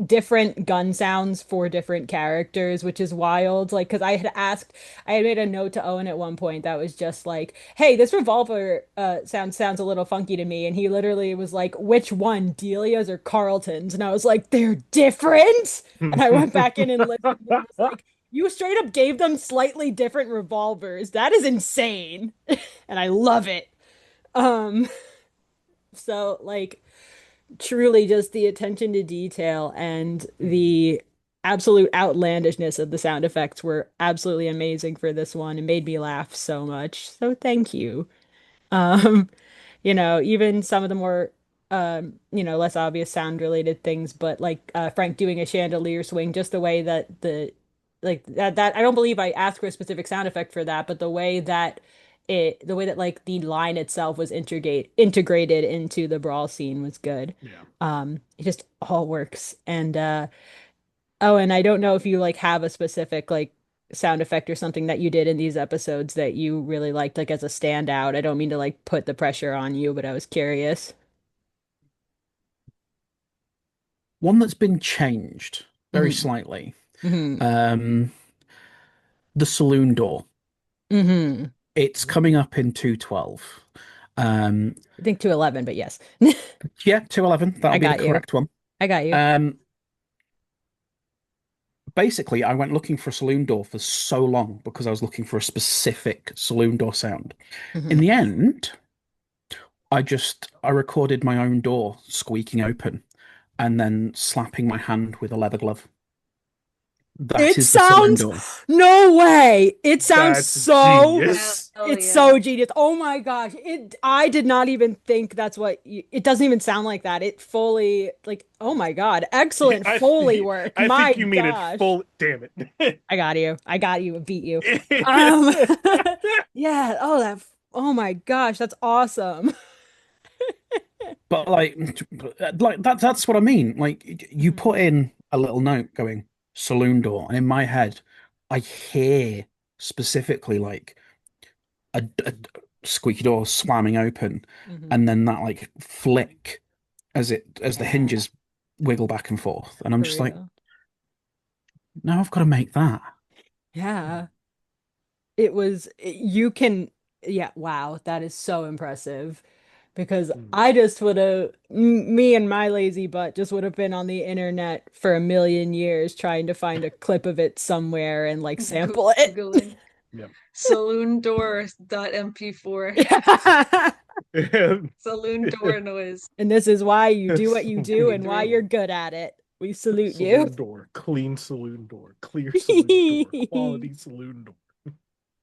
different gun sounds for different characters, which is wild. Like, because I had made a note to Owen at one point that was just like, "Hey, this revolver sounds a little funky to me," and he literally was like, "Which one, Delia's or Carlton's?" And I was like, "They're different." And I went back in and listened and was like, "You straight up gave them slightly different revolvers. That is insane," and I love it. Um, so like truly just the attention to detail and the absolute outlandishness of the sound effects were absolutely amazing for this one and made me laugh so much. So thank you. Um, even some of the more less obvious sound related things, but like Frank doing a chandelier swing, just the way that that I don't believe I asked for a specific sound effect for that, but the way that like the line itself was integrated into the brawl scene was good. Yeah. It just all works. And oh, and I don't know if you like have a specific like sound effect or something that you did in these episodes that you really liked like as a standout. I don't mean to like put the pressure on you, but I was curious. One that's been changed very Hmm. slightly. Hmm. Um, the saloon door. Hmm. It's coming up in 212. Um, I think 211, but yes. yeah, 211. I That'll be the got you. correct one. I got you. Um, basically, I went looking for a saloon door for so long because I was looking for a specific saloon door sound. In Hmm. the end, I recorded my own door squeaking open and then slapping my hand with a leather glove. That It is the saloon sounds door. no way. It sounds That's so genius. Hell it's yeah. so genius. Oh my gosh. I did not even think that's it doesn't even sound like that. It fully like oh my God. Excellent Foley work. I My think you mean it gosh. full. Damn it. I got you. I got you. I beat you. Um yeah, oh my gosh, that's awesome. But like that's what I mean. Like you Mhm. put in a little note going saloon door, and in my head, I hear specifically like a squeaky door slamming open, Mhm. and then that like flick as the Yeah. hinges wiggle back and forth, and I'm For just like, real. now I've got to make that. Yeah. It was, you can, yeah, wow, that is so impressive. Because Mm. I just would have, me and my lazy butt just would have been on the internet for a million years trying to find a clip of it somewhere and like sample it. Googling Yep. saloon door dot MP4. Saloon door noise. And this is why you do what you do and why MP3. you're good at it. We salute you. Saloon door, clean saloon door, clear saloon door, quality saloon door.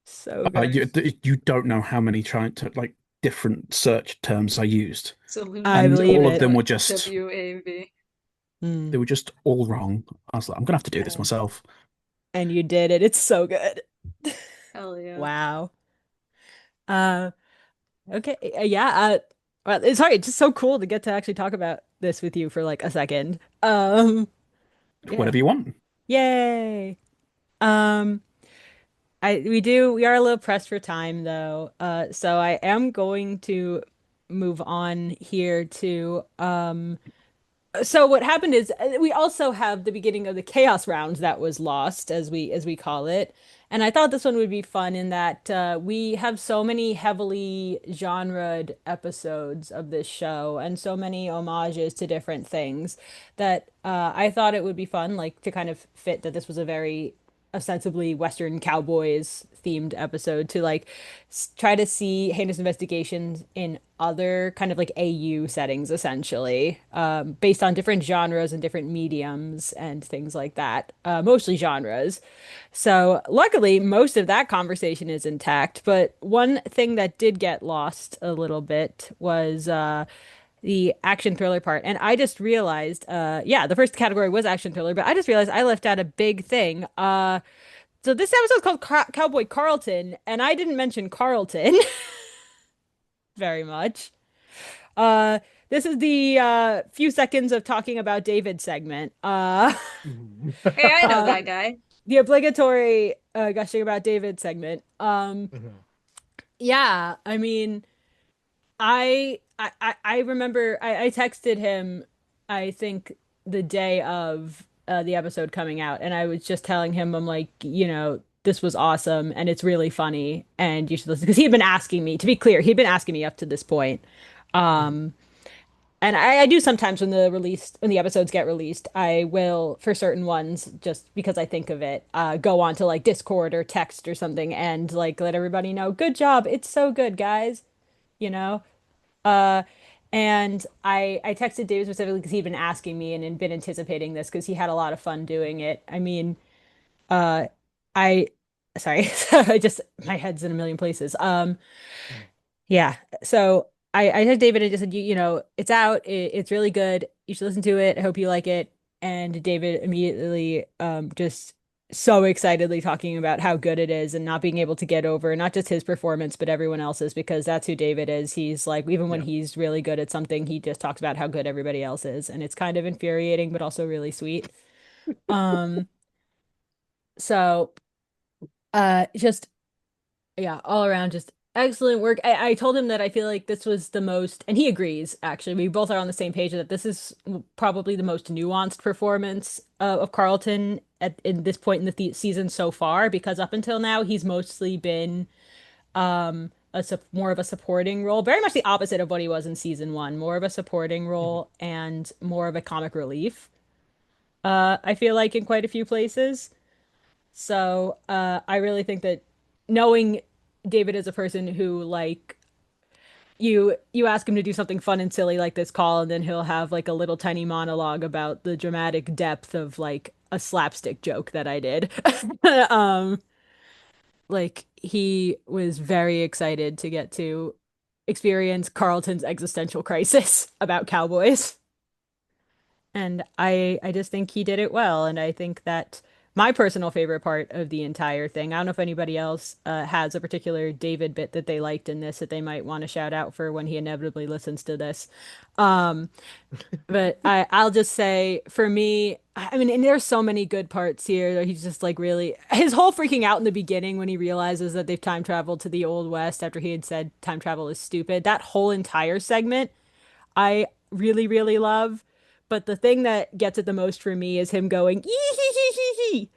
So good. You don't know how many trying to like different search terms I used, Saloon I and believe all of it. them were just WAV. they were just all wrong. I was like, I'm gonna have to do this Yeah. myself. And you did it. It's so good. Hell yeah. Wow. Uh, okay. Yeah. Well, it's sorry. It's just so cool to get to actually talk about this with you for like a second. Yeah. Whatever you want. Yay. Um, we are a little pressed for time though. So I am going to move on here to so what happened is we also have the beginning of the chaos round that was lost as we call it. And I thought this one would be fun in that we have so many heavily genred episodes of this show and so many homages to different things that I thought it would be fun like to kind of fit that this was a very ostensibly Western Cowboys themed episode to like try to see heinous investigations in other kind of like AU settings essentially, based on different genres and different mediums and things like that, mostly genres. So luckily, most of that conversation is intact. But one thing that did get lost a little bit was the action thriller part. And I just realized, yeah, the first category was action thriller, but I just realized I left out a big thing. So this episode's called Cowboy Carlton, and I didn't mention Carlton very much. Uh, this is the few seconds of talking about David segment. Hey, I know Uh, that guy. the obligatory gushing about David segment. Yeah, I mean, I remember I texted him, I think the day of the episode coming out, and I was just telling him, I'm like, this was awesome and it's really funny and you should listen because he'd been asking me, to be clear, he'd been asking me up to this point. Um, and I do sometimes when the episodes get released, I will, for certain ones, just because I think of it, go on to like Discord or text or something and like let everybody know, good job, it's so good, guys, you know? Uh, and I texted David specifically because he'd been asking me and had been anticipating this because he had a lot of fun doing it. I mean, uh, I, sorry, I just, my head's in a million places. Yeah. So I texted David and just said, it's out. It's really good. You should listen to it. I hope you like it. And David immediately, just so excitedly talking about how good it is and not being able to get over not just his performance, but everyone else's, because that's who David is. He's like, even when Yeah. he's really good at something, he just talks about how good everybody else is. And it's kind of infuriating, but also really sweet. Um, so, just yeah, all around just excellent work. I told him that I feel like this was the most, and he agrees, actually. We both are on the same page that this is probably the most nuanced performance of Carlton in this point in the season so far, because up until now, he's mostly been more of a supporting role, very much the opposite of what he was in season one, more of a supporting role and more of a comic relief. I feel like in quite a few places. So I really think that knowing David as a person who like you ask him to do something fun and silly like this call, and then he'll have like a little tiny monologue about the dramatic depth of like a slapstick joke that I did. Um, like he was very excited to get to experience Carlton's existential crisis about Cowboys. And I just think he did it well. And I think that my personal favorite part of the entire thing, I don't know if anybody else has a particular David bit that they liked in this that they might want to shout out for when he inevitably listens to this. Um, but I'll just say for me, I mean, and there's so many good parts here that he's just like really his whole freaking out in the beginning when he realizes that they've time traveled to the Old West after he had said time travel is stupid. That whole entire segment I really, really love. But the thing that gets it the most for me is him going ee.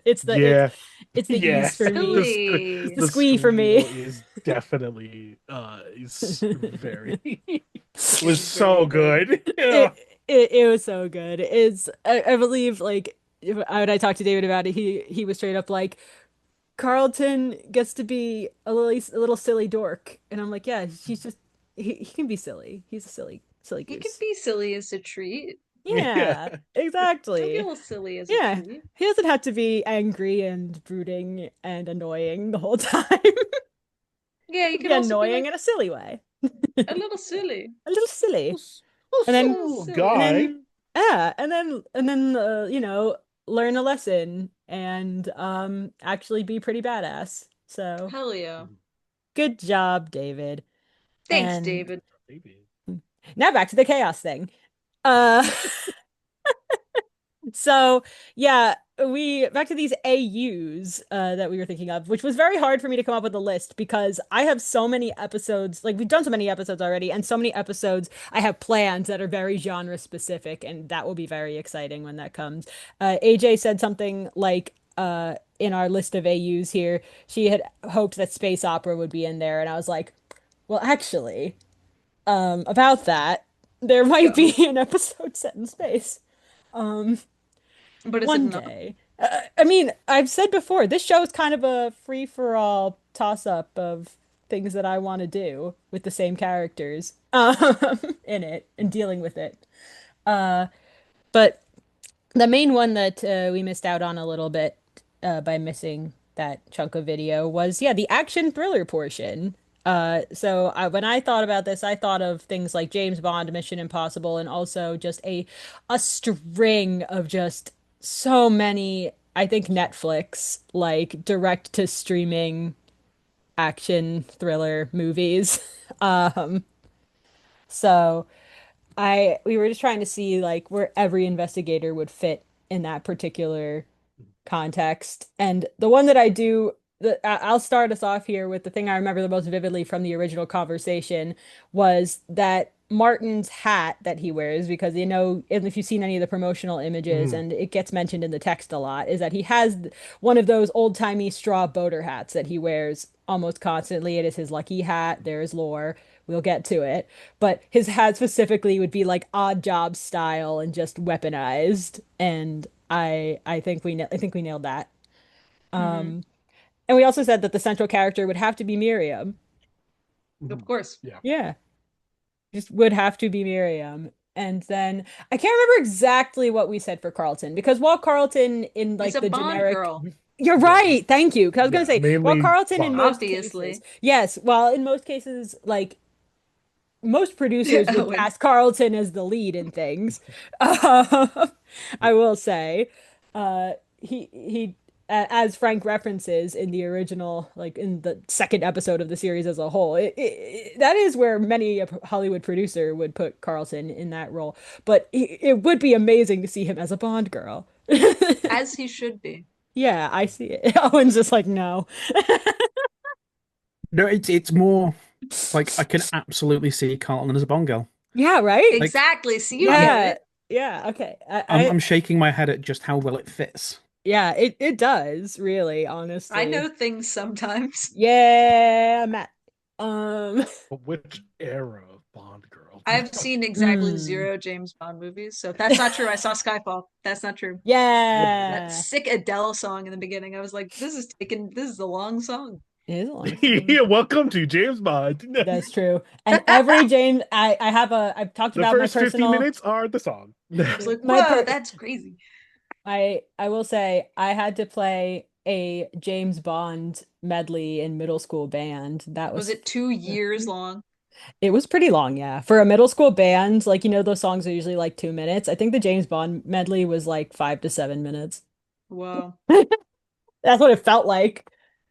It's the it's Yeah. it's the Yeah. ease for me. It's Silly. the The squee for squeal me. is definitely is very it It's was very so good. good. Yeah. It it was so good. It's I believe like when I talked to David about it, he was straight up like Carlton gets to be a little silly dork, and I'm like, yeah, she's just he can be silly. He's a silly He could goose. be silly as a treat. Yeah. Yeah, He'll be a exactly. little silly as a Yeah, treat. he doesn't have to be angry and brooding and annoying the whole time. Yeah, He he can could be also be annoying like in a silly way, a little silly. a little silly, A and A then little little silly. and guy. then yeah, and then learn a lesson and actually be pretty badass. So Hell yeah. good job, David. Thanks, And David. now back to the chaos thing. Uh So yeah, we back to these AUs that we were thinking of, which was very hard for me to come up with a list because I have so many episodes, like we've done so many episodes already, and so many episodes I have planned that are very genre specific, and that will be very exciting when that comes. AJ said something like in our list of AUs here, she had hoped that space opera would be in there, and I was like, well, actually, about that, there might Go. be an episode set in space. Um, But is it one not? day. I mean, I've said before, this show is kind of a free-for-all toss-up of things that I want to do with the same characters in it and dealing with it. Uh, but the main one that we missed out on a little bit by missing that chunk of video was, yeah, the action thriller portion. When I thought about this, I thought of things like James Bond, Mission Impossible, and also just a string of just so many, I think Netflix, like direct to streaming action thriller movies. Um, so we were just trying to see like where every investigator would fit in that particular context. And the one that I do, I'll start us off here with the thing I remember the most vividly from the original conversation was that Martin's hat that he wears, because you know, if you've seen any of the promotional images, Mhm. and it gets mentioned in the text a lot, is that he has one of those old-timey straw boater hats that he wears almost constantly. It is his lucky hat. There's lore. We'll get to it. But his hat specifically would be like odd job style and just weaponized. And I think we nailed that. Hmm. And we also said that the central character would have to be Miriam. Of Mhm. course. Yeah. Yeah, just would have to be Miriam. And then I can't remember exactly what we said for Carlton because while Carlton in He's like a the Bond generic girl, you're Yeah. right. Thank you. 'Cause I was gonna Yeah. say, while Mainly Carlton in Bond. most cases, obviously. yes, while in most cases, like most producers would Owen. cast Carlton as the lead in things. Uh, I will say, he as Frank references in the original, like in the second episode of the series as a whole, that is where many a Hollywood producer would put Carlton in that role. But it would be amazing to see him as a Bond girl. As he should be. Yeah, I see it. Owen's just like, no. No, it's more like I can absolutely see Carlton as a Bond girl. Yeah, right? Like Exactly. So you I'm get Yeah. it. Yeah, okay. I'm shaking my head at just how well it fits. Yeah, it does, really, I honestly. know things sometimes. Yeah, Matt. Um, But which era of Bond girl? I've seen exactly mm, 0 James Bond movies, so if that's not true, I saw Skyfall. That's not true. That yeah. sick Adele song in the beginning, I was like, this is a long song. It is a long song. Yeah, welcome to James Bond. That's true. And every James, I've talked The about my first 50 personal, minutes are the song. I was like, my whoa, per, that's crazy. I will say I had to play a James Bond medley in middle school band. That Was was it 2 years long? it was pretty long, yeah. For a middle school band, like those songs are usually like 2 minutes. I think the James Bond medley was like 5 to 7 minutes. Whoa. That's what it felt like.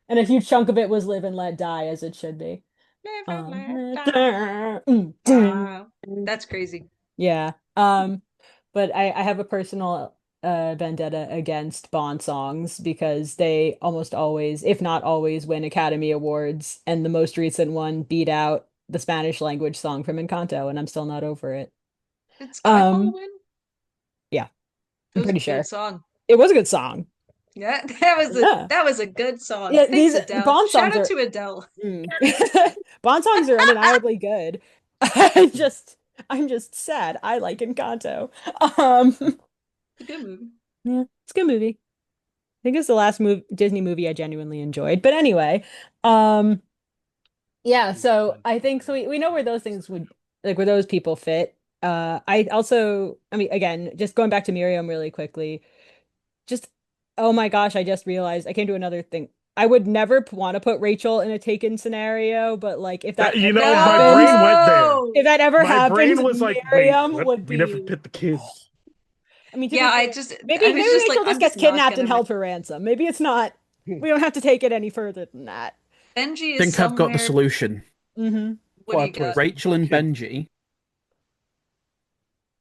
And a huge chunk of it was Live and Let Die, as it should be. Live and Um, let die. Wow. That's crazy. yeah. But I have a personal vendetta against Bond songs because they almost always, if not always, win Academy Awards. And the most recent one beat out the Spanish language song from Encanto, and I'm still not over it. Did Skyfall win? Yeah, It I'm was a pretty sure. good song. It was a good song. Yeah, that was a good song. Yeah, Thanks, these Adele. Bond Shout songs out are to Adele. Bond songs are undeniably good. I'm just sad. I like Encanto. It's a good movie. Yeah, it's a good movie. I think it's the last Disney movie I genuinely enjoyed. But anyway, yeah, so I think so we know where those things would like where those people fit. I mean, again, just going back to Miriam really quickly, just oh my gosh, I just realized I came to another thing. I would never want to put Rachel in a Taken scenario, but like if that ever my happens, brain went there. if that ever My brain happens, was like, wait, Miriam what? would We never be. pit the kids. I mean, to Yeah, be I fair, just maybe I was just like, Rachel just I'm gets just not kidnapped gonna and held for ransom. Maybe it's not. We don't have to take it any further than that. Benji I is think I've got the somewhere. solution. Mm-hmm. What do you got? Rachel and Kid. Benji.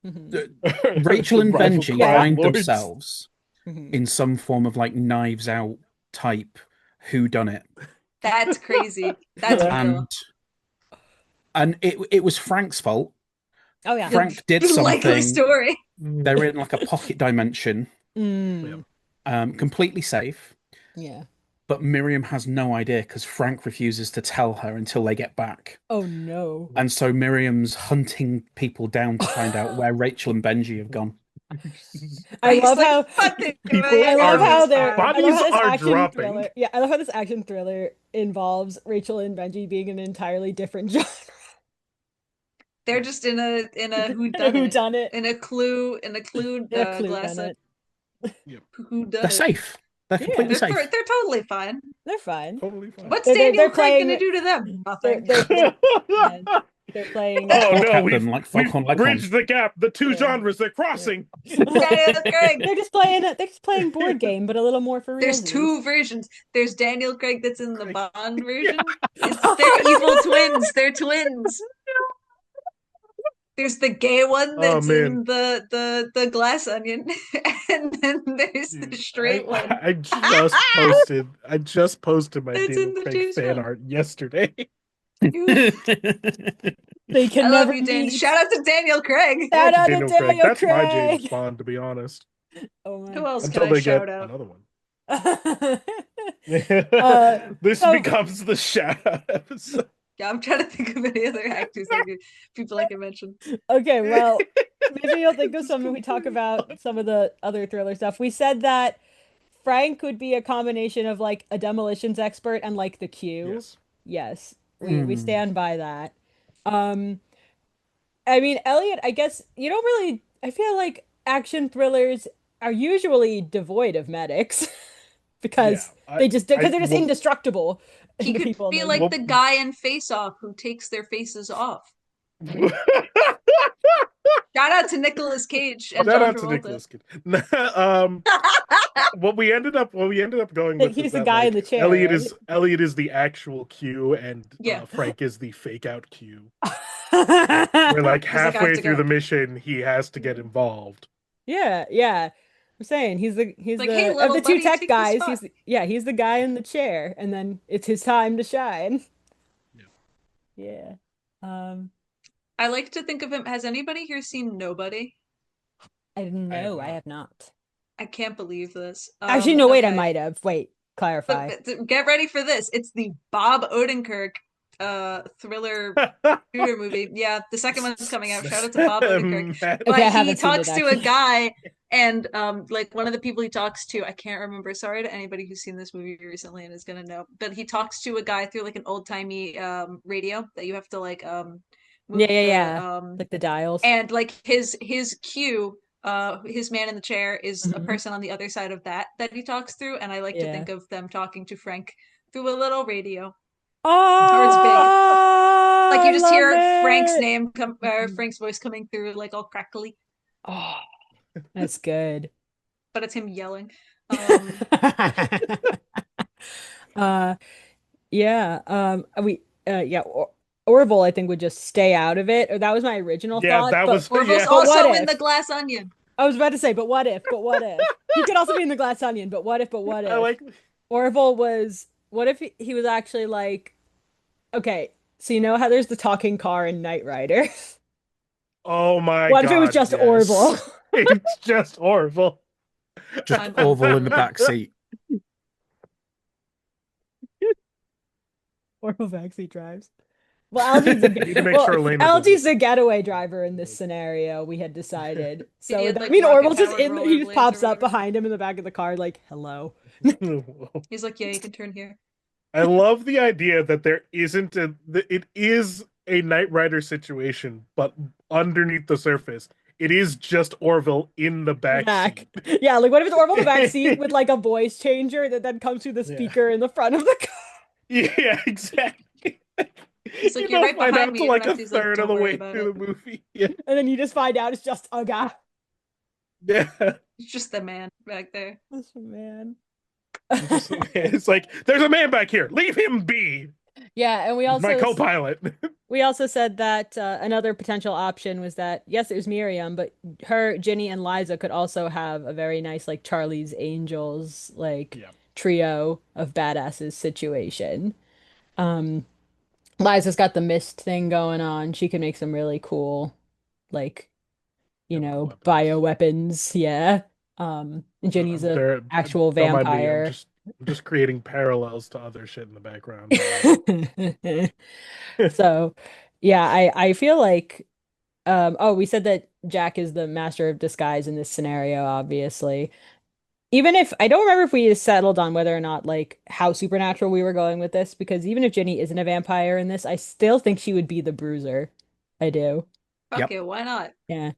Mm-hmm. Rachel and Rival Benji crime find lords. themselves Mm-hmm. in some form of like Knives Out type whodunit. That's crazy. That's real. And it was Frank's fault. Oh yeah. Frank did Likely something. story. They're in like a pocket dimension, Mm. completely safe. Yeah. But Miriam has no idea because Frank refuses to tell her until they get back. Oh no. And so Miriam's hunting people down to find out where Rachel and Benji have gone. I love like, how People I love how are bodies are dropping. Thriller, yeah, I love how this action thriller involves Rachel and Benji being an entirely different genre. They're just in a whodunit. Whodunit. In a clue glass Whodunit. whodunit. They're safe. They're completely safe. They're totally fine. They're fine. Totally fine. What's They're Daniel Craig playing- gonna do to them? Nothing. They're playing. Oh Talk no, at we've them like Falcon Leghorn. bridged the gap. The two genres they're crossing. Daniel Craig. They're just playing board game, but a little more for real. There's two versions. There's Daniel Craig that's in the Bond version. They're evil twins. They're twins. There's the gay one that's in the glass onion, and then there's the straight one. I just posted my Daniel Craig fan art yesterday. They can I never love you, Dan. meet. Shout out to Daniel Craig. Shout out to Daniel Daniel That's my Craig. James Bond, to be honest. Oh my. Who else Until can I they shout get out? another one. Uh, This so- becomes the shout out episode. Yeah, I'm trying to think of any other actors, people I can mention. Okay, well, maybe you'll think of some when we talk about some of the other thriller stuff. We said that Frank would be a combination of like a demolitions expert and like the Q. Yes, we stand by that. I mean, Elliot, I guess you don't really. I feel like action thrillers are usually devoid of medics because they're just indestructible. He could be like the guy in Face Off who takes their faces off. Shout out to Nicolas Cage and Shout John out to Travolta. Nicolas Cage. What we ended up going with He's is the that, guy like, in the chair. Elliot is the actual Q, and Frank is the fake out Q. We're like halfway through the mission, he has to get involved. Yeah. I'm saying he's like, the hey, of little the two buddy, tech take guys. this He's the guy in the chair, and then it's his time to shine. Yeah. I like to think of him. Has anybody here seen Nobody? I didn't know. I have not. I can't believe this. Actually, no. Wait, I might have. Wait, clarify. But get ready for this. It's the Bob Odenkirk thriller shooter movie. Yeah, the second one's coming out. Shout out to Bob Odenkirk. But he talks to a guy, and like one of the people he talks to, I can't remember. Sorry to anybody who's seen this movie recently and is gonna know. But he talks to a guy through like an old timey radio that you have to like move like the dials. And like his cue, his man in the chair is a person on the other side of that he talks through, and I like to think of them talking to Frank through a little radio. Oh, it's big. Like you just hear Frank's name Frank's voice coming through, like all crackly. Oh, that's good. But it's him yelling. Orville, I think, would just stay out of it. Or that was my original thought. That was Orville's also in the Glass Onion. I was about to say, but what if? He could also be in the Glass Onion, but what if? I like Orville was. What if he was actually like, okay, so you know how there's the talking car in Knight Rider? Oh my What god. if it was just yes. Orville? It's just Orville. Just Orville in the back seat. Orville backseat drives. Well, LG's the getaway driver in this scenario, we had decided. So He had, I like, mean, Orville's just rocket-powered he just rollerblades pops or up whatever. behind him in the back of the car, like, hello. He's like, yeah, you can turn here. I love the idea that there isn't it is a Knight Rider situation, but underneath the surface, it is just Orville in the back seat. Yeah, like what if it's Orville in the back seat with like a voice changer that then comes through the speaker in the front of the car? Yeah, exactly. It's like, you're right find behind out me. to You like don't a have to, like, third don't of the worry way about through it. the movie. Yeah. And then you just find out it's just a guy. Yeah. It's just the man back there. That's a man. It's like, there's a man back here. Leave him be. Yeah, and we also My co-pilot. We also said that another potential option was that, yes, it was Miriam, but her, Ginny, and Liza could also have a very nice, like, Charlie's Angels, like, trio of badasses situation. Liza's got the mist thing going on. She can make some really cool, like, bioweapons. Yeah. And Ginny's a actual vampire. I'm just creating parallels to other shit in the background. So, yeah, I feel like we said that Jack is the master of disguise in this scenario, obviously. Even if I don't remember if we settled on whether or not like how supernatural we were going with this, because even if Ginny isn't a vampire in this, I still think she would be the bruiser. I do. Fuck it, why not? Yeah.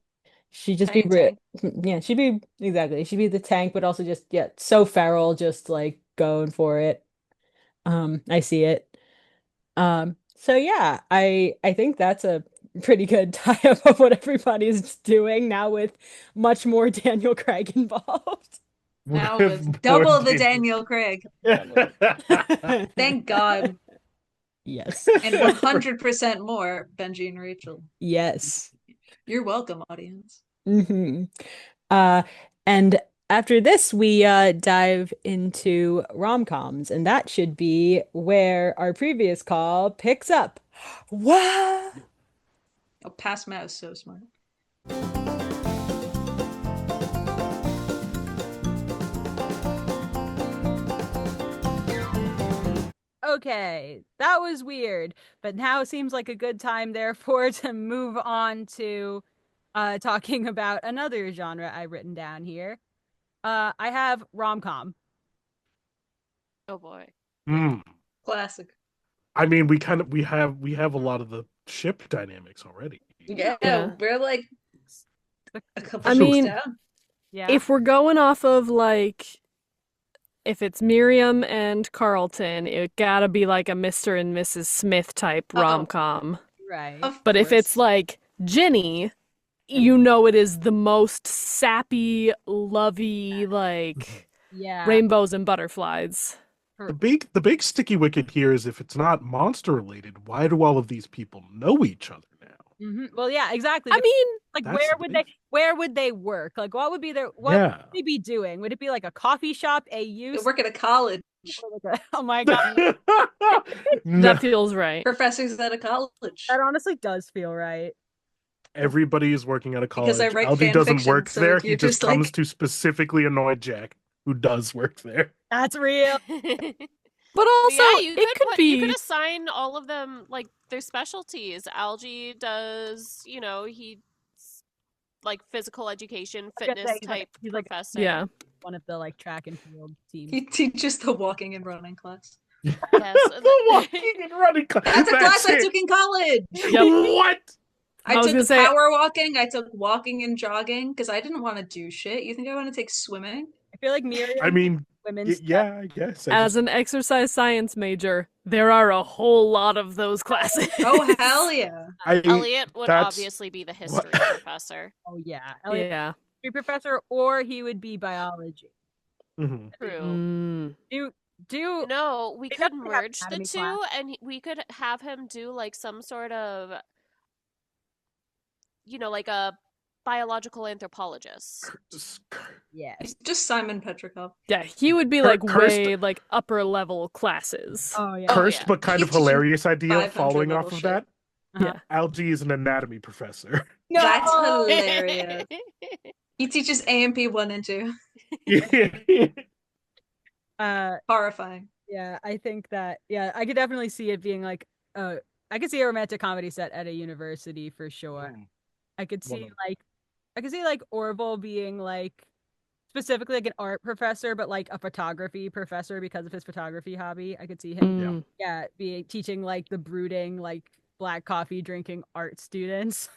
She'd just be yeah, she'd be the tank, but also just so feral, just like going for it. I see it. So yeah, I think that's a pretty good tie-up of what everybody's doing now with much more Daniel Craig involved. Now with double the Daniel Craig. Thank God. Yes. And 100% more Benji and Rachel. Yes. You're welcome, audience. And after this, we dive into rom-coms, and that should be where our previous call picks up. What? Oh, Past Matt is so smart. Okay, that was weird, but now seems like a good time, therefore, to move on to talking about another genre I've written down here. I have rom-com. Oh boy. Classic. I mean, we have a lot of the ship dynamics already. Yeah. We're like a couple down. Yeah. If we're going off of like, if it's Miriam and Carlton, it gotta be like a Mr. and Mrs. Smith type rom-com. Right. But if it's like Ginny, you know it is the most sappy, lovey, like rainbows and butterflies. The big sticky wicket here is if it's not monster related, why do all of these people know each other now? Well, yeah, exactly. I mean, like where would they work? Like what would would they be doing? Would it be like a coffee shop, AUs? They work at a college. Oh my god. That feels right. Professors at a college. That honestly does feel right. Everybody is working at a college. Because I write LG doesn't work so there. He just comes like... to specifically annoy Jack, who does work there. That's real. But also, you could assign all of them like their specialties. Algie does, he's like physical education, fitness type professor. Yeah, one of the like track and field teams. He teaches the walking and running class. Yes, the walking and running class. That's a class I took in college. Yep. What? I took power walking. I took walking and jogging because I didn't want to do shit. You think I want to take swimming? I feel like Miriam. I mean, women's I guess. As an exercise science major, there are a whole lot of those classes. Oh hell yeah! Elliot would obviously be the history professor. Oh yeah, Elliot, history professor, or he would be biology. Mm-hmm. True. No, we could merge the two, and we could have him do like some sort of, like a biological anthropologist. Yeah, just Simon Petrikov. Yeah, he would be like way like upper level classes. Oh yeah, cursed but kind of hilarious idea following off of that. Yeah, Algie is an anatomy professor. No! That's hilarious. He teaches AMP 1 and 2. Horrifying. Yeah, I think that, I could definitely see it being like, I could see a romantic comedy set at a university for sure. I could see like Orville being like specifically like an art professor, but like a photography professor because of his photography hobby. I could see him, being teaching like the brooding, like black coffee drinking art students.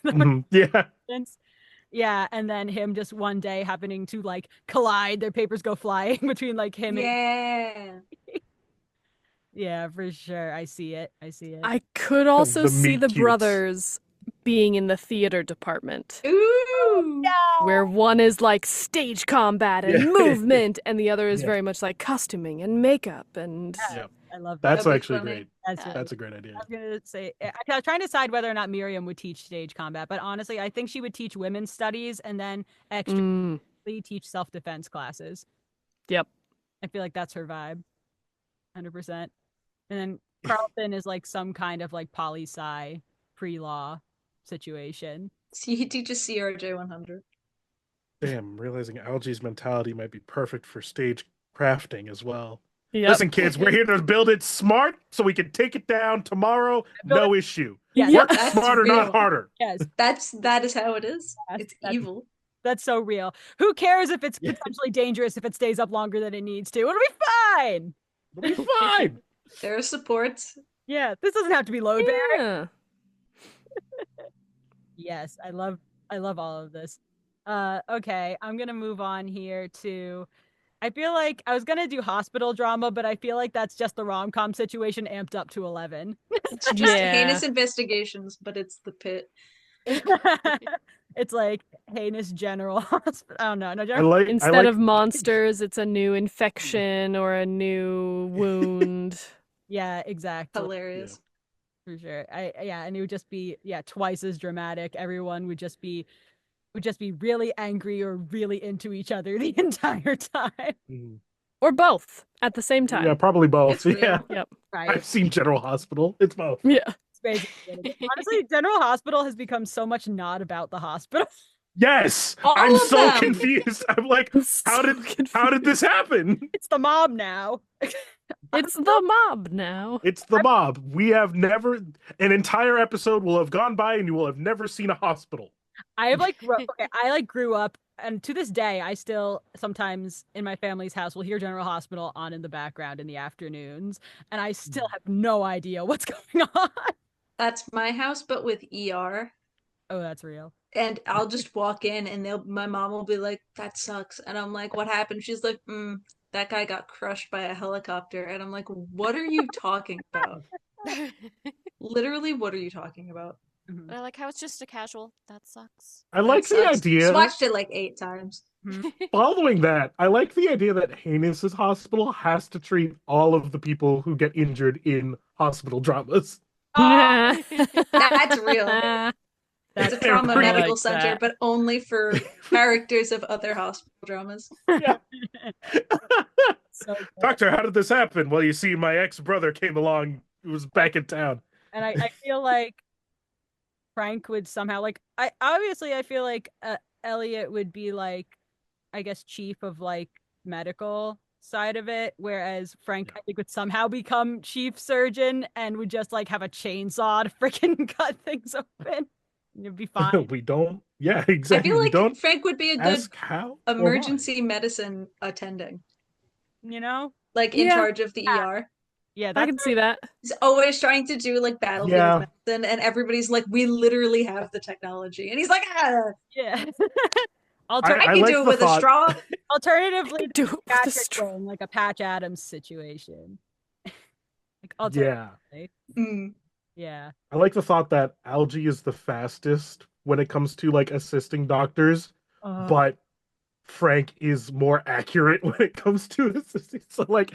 Yeah, and then him just one day happening to like collide, their papers go flying between like him and yeah, for sure. I see it. I could also see the brothers being in the theater department. Ooh! No! Where one is like stage combat and movement, and the other is very much like costuming and makeup and... I love that. That's actually great. That's a great idea. I was gonna say, I was trying to decide whether or not Miriam would teach stage combat, but honestly, I think she would teach women's studies and then extra teach self-defense classes. Yep. I feel like that's her vibe, 100%. And then Carlton is like some kind of like poli-sci pre-law situation. See, he teaches CRJ 100. Damn, realizing Algie's mentality might be perfect for stage crafting as well. Yep. Listen, kids, we're here to build it smart so we can take it down tomorrow. No issue. Yeah, work smarter, not harder. Yes, that is how it is. It's evil. That's so real. Who cares if it's potentially dangerous if it stays up longer than it needs to? It'll be fine. It'll be fine. There are supports. Yeah, this doesn't have to be load bearing. Yeah. Yes, I love all of this. Okay, I'm gonna move on here to. I feel like I was gonna do hospital drama, but I feel like that's just the rom-com situation amped up to 11. It's just heinous investigations, but it's the pit. It's like heinous general hospital. Oh no, instead of monsters, it's a new infection or a new wound. Yeah, exactly. Hilarious. For sure. And it would just be twice as dramatic. Everyone would just be really angry or really into each other the entire time. Or both at the same time. Yeah, probably both. It's yeah. Yep. Right. I've seen General Hospital. It's both. Yeah. Honestly, General Hospital has become so much not about the hospital. Yes. I'm so confused. I'm like, how did this happen? It's the mob now. It's the mob now. It's the mob. We have never an entire episode will have gone by and you will have never seen a hospital. I grew up, and to this day, I still sometimes in my family's house will hear General Hospital on in the background in the afternoons, and I still have no idea what's going on. That's my house, but with ER. Oh, that's real. And I'll just walk in, and my mom will be like, "That sucks," and I'm like, "What happened?" She's like, "That guy got crushed by a helicopter," and I'm like, "What are you talking about?" Literally, what are you talking about? I like how it's just a casual. That sucks. I like the idea. Just watched it like 8 times. Following that, I like the idea that Heinous' hospital has to treat all of the people who get injured in hospital dramas. Oh, that's real. It's a trauma Really medical center, but only for characters of other hospital dramas. Yeah. Doctor, how did this happen? Well, you see, my ex-brother came along, who was back in town. And I feel like Frank would somehow I feel like Elliot would be like, I guess, chief of like medical side of it, whereas Frank I think would somehow become chief surgeon and would just like have a chainsaw to freaking cut things open. It'd be fine. We don't. Yeah, exactly. I feel like Frank would be a good how emergency medicine attending. You know, like in charge of the ER. Yeah, I can see that. He's always trying to do like battlefield medicine, and everybody's like, "We literally have the technology," and he's like, "Ah, yeah." I can do it with a straw. Alternatively, do it with a straw, like a Patch Adams situation. Like alternatively. Yeah. I like the thought that Algie is the fastest when it comes to like assisting doctors, but Frank is more accurate when it comes to assisting. So like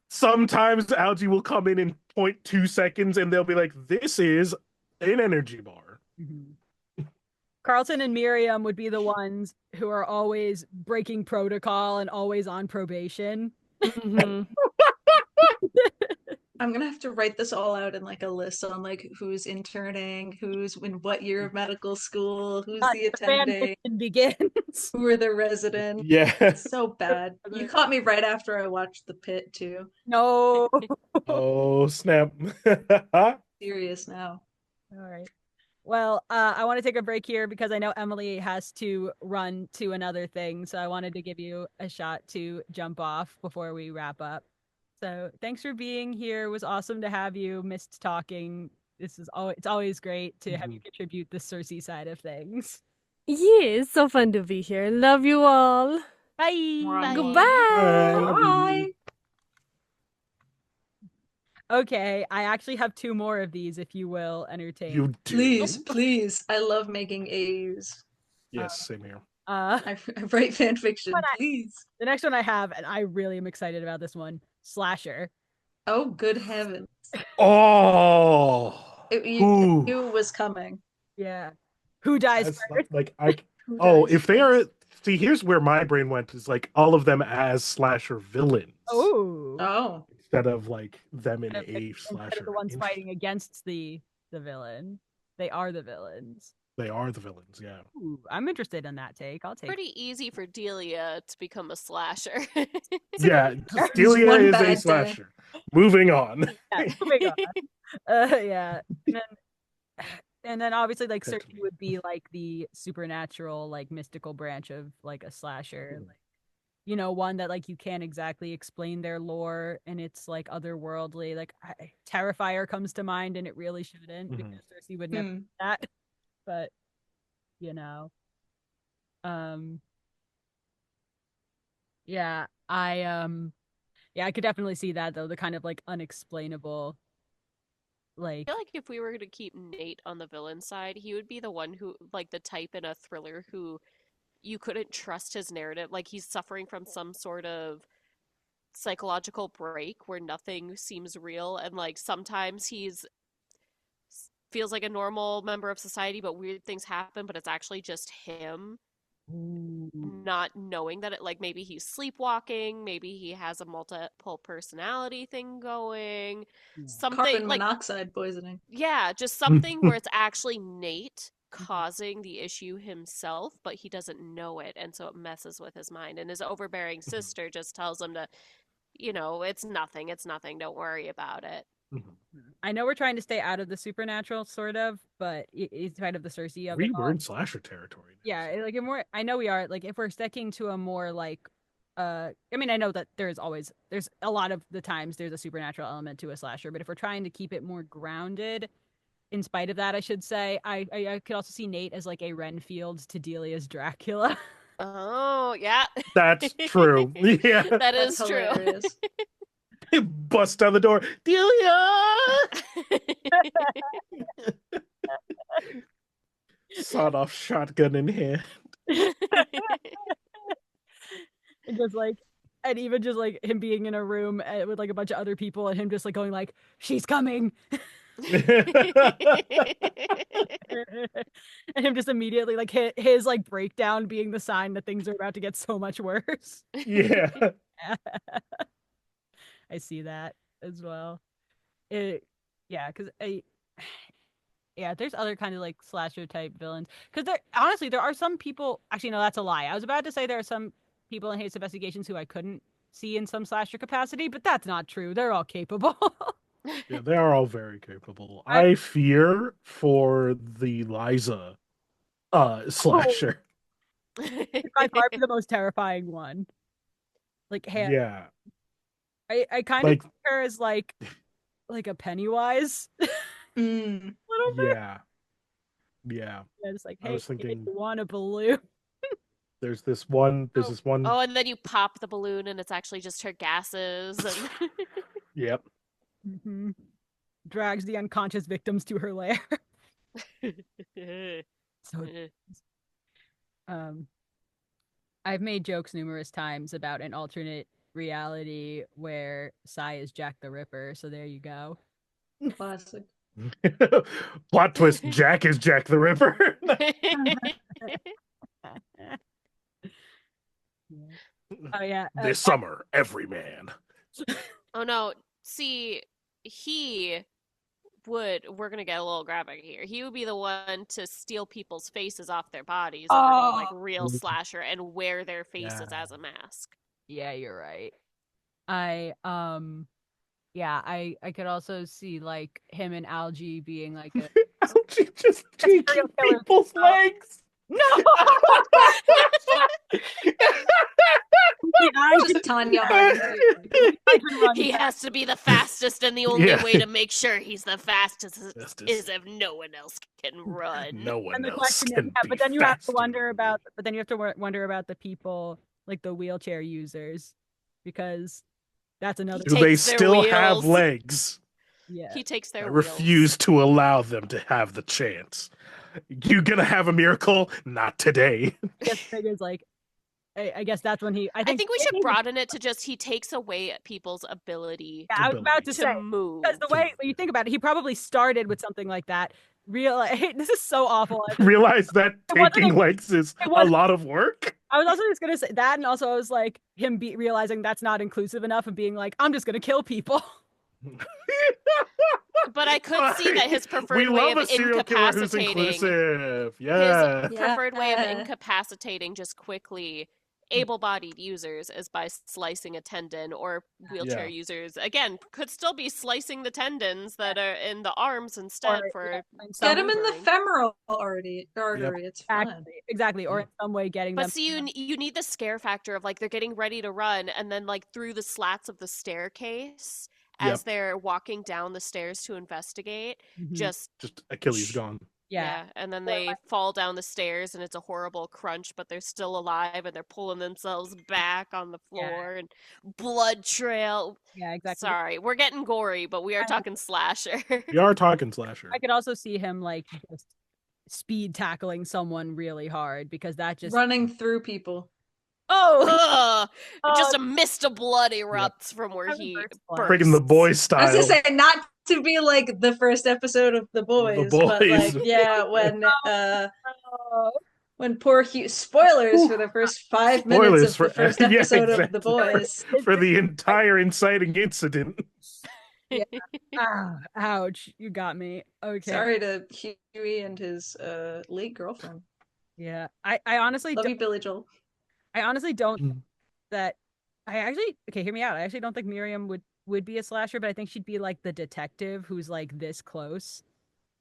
sometimes Algie will come in 0.2 seconds and they'll be like, "This is an energy bar." Carlton and Miriam would be the ones who are always breaking protocol and always on probation. I'm gonna have to write this all out in like a list on like who's interning, who's in what year of medical school, who's the fan attending, fiction begins. who are the residents. Yeah. It's so bad. You caught me right after I watched The Pit too. No. Oh snap. Serious now. All right. Well, I want to take a break here because I know Emily has to run to another thing. So I wanted to give you a shot to jump off before we wrap up. So thanks for being here. It was awesome to have you. Missed talking. It's always great to have you contribute the Cersei side of things. Yeah, it's so fun to be here. Love you all. Bye. Bye. Goodbye. Bye. Okay, I actually have 2 more of these if you will entertain. You do. Please. I love making AUs. Yes, same here. I write fan fiction, please. The next one I have, and I really am excited about this one, slasher. Oh, good heavens. Oh. You knew it was coming. Yeah. Who dies first? Like if they are, see, here's where my brain went, is like all of them as slasher villains. Oh. Instead of like them in a slasher. Instead of the ones fighting against the villain. They are the villains. They are the villains, yeah. Ooh, I'm interested in that take. I'll take Pretty easy for Delia to become a slasher. Yeah, Delia is a slasher. Moving on. Yeah, moving on. Yeah. And then obviously like Cersei would be like the supernatural, like mystical branch of like a slasher. Like, you know, one that like you can't exactly explain their lore and it's like otherworldly. Like Terrifier comes to mind and it really shouldn't because Cersei would never do that. But you know. Yeah, I could definitely see that though, the kind of like unexplainable like I feel like if we were going to keep Nate on the villain side, he would be the one who, like, the type in a thriller who you couldn't trust his narrative. Like, he's suffering from some sort of psychological break where nothing seems real, and like sometimes he's feels like a normal member of society, but weird things happen, but it's actually just him not knowing that it, like, maybe he's sleepwalking, maybe he has a multiple personality thing going, something carbon like monoxide poisoning. Yeah, just something where it's actually Nate causing the issue himself, but he doesn't know it, and so it messes with his mind. And his overbearing sister just tells him to, you know, it's nothing, don't worry about it. I know we're trying to stay out of the supernatural, sort of, but it's kind of the Cersei of it all. We're in slasher territory now. Yeah, like I know we are, like, if we're sticking to a more like I mean, I know that there's a lot of the times there's a supernatural element to a slasher, but if we're trying to keep it more grounded, in spite of that, I should say, I could also see Nate as like a Renfield to Delia's Dracula. Oh, yeah. That's true. Yeah. That is true. Bust down the door. Delia! Sawed off shotgun in hand. And even just like him being in a room with like a bunch of other people and him just like going like, she's coming. And him just immediately like his like breakdown being the sign that things are about to get so much worse. Yeah. I see that as well. Because there's other kind of like slasher type villains. Because there are some people. Actually, no, that's a lie. I was about to say there are some people in Heinous Investigations who I couldn't see in some slasher capacity, but that's not true. They're all capable. Yeah, they are all very capable. I fear for the Liza slasher. It's by far the most terrifying one. Like, yeah. I kind of think her as like a Pennywise. Little bit. Yeah. Just like, hey, I was thinking, you want a balloon? There's this one. Oh, and then you pop the balloon and it's actually just her gases. And... Yep. Mm-hmm. Drags the unconscious victims to her lair. I've made jokes numerous times about an alternate reality where Sai is Jack the Ripper, so there you go. Classic. Plot twist, Jack is Jack the Ripper. Oh yeah. This summer, every man. Oh no. See, we're gonna get a little graphic here. He would be the one to steal people's faces off their bodies if we're going like real slasher and wear their faces as a mask. Yeah, you're right. I could also see like him and Algie being like Algie just taking people's legs. No. Just Tanya. He has to be the fastest, and the only way to make sure he's the fastest is if no one else can run. No one else can. But then you have to wonder about. But then you have to wonder about the people like the wheelchair users, because that's another. Do they still have legs? Yeah. He takes their. I refuse to allow them to have the chance. You gonna have a miracle? Not today. Figures like. I guess that's when he. I think we should broaden it to just he takes away people's ability. I was about to say move. Because the way when you think about it, he probably started with something like that. This is so awful. Realize that taking legs is a lot of work. I was also just gonna say that, and also I was like him realizing that's not inclusive enough, and being like, I'm just gonna kill people. But I could see that his preferred way of incapacitating. His preferred way of incapacitating just quickly able-bodied users is by slicing a tendon, or wheelchair users again could still be slicing the tendons that are in the arms instead get him in the femoral artery. It's fine. Exactly, or in some way getting them. But see, you need the scare factor of like they're getting ready to run, and then like through the slats of the staircase as they're walking down the stairs to investigate, just Achilles gone. Yeah, and then they fall down the stairs and it's a horrible crunch, but they're still alive and they're pulling themselves back on the floor and blood trail. Yeah, exactly. Sorry, we're getting gory, but we are talking slasher. We are talking slasher. I could also see him like just speed tackling someone really hard, because that just running through people. Just a mist of blood erupts from where he bursts. Freaking The Boys style. I was gonna say, not to be like the first episode of The Boys, but like, when poor Hugh, spoilers for the first 5 minutes of the first episode of The Boys. For the entire inciting incident. Ouch, you got me. Okay. Sorry to Huey and his late girlfriend. Yeah, I honestly love you, Billy Joel. I honestly don't hear me out. I actually don't think Miriam would be a slasher, but I think she'd be like the detective who's like this close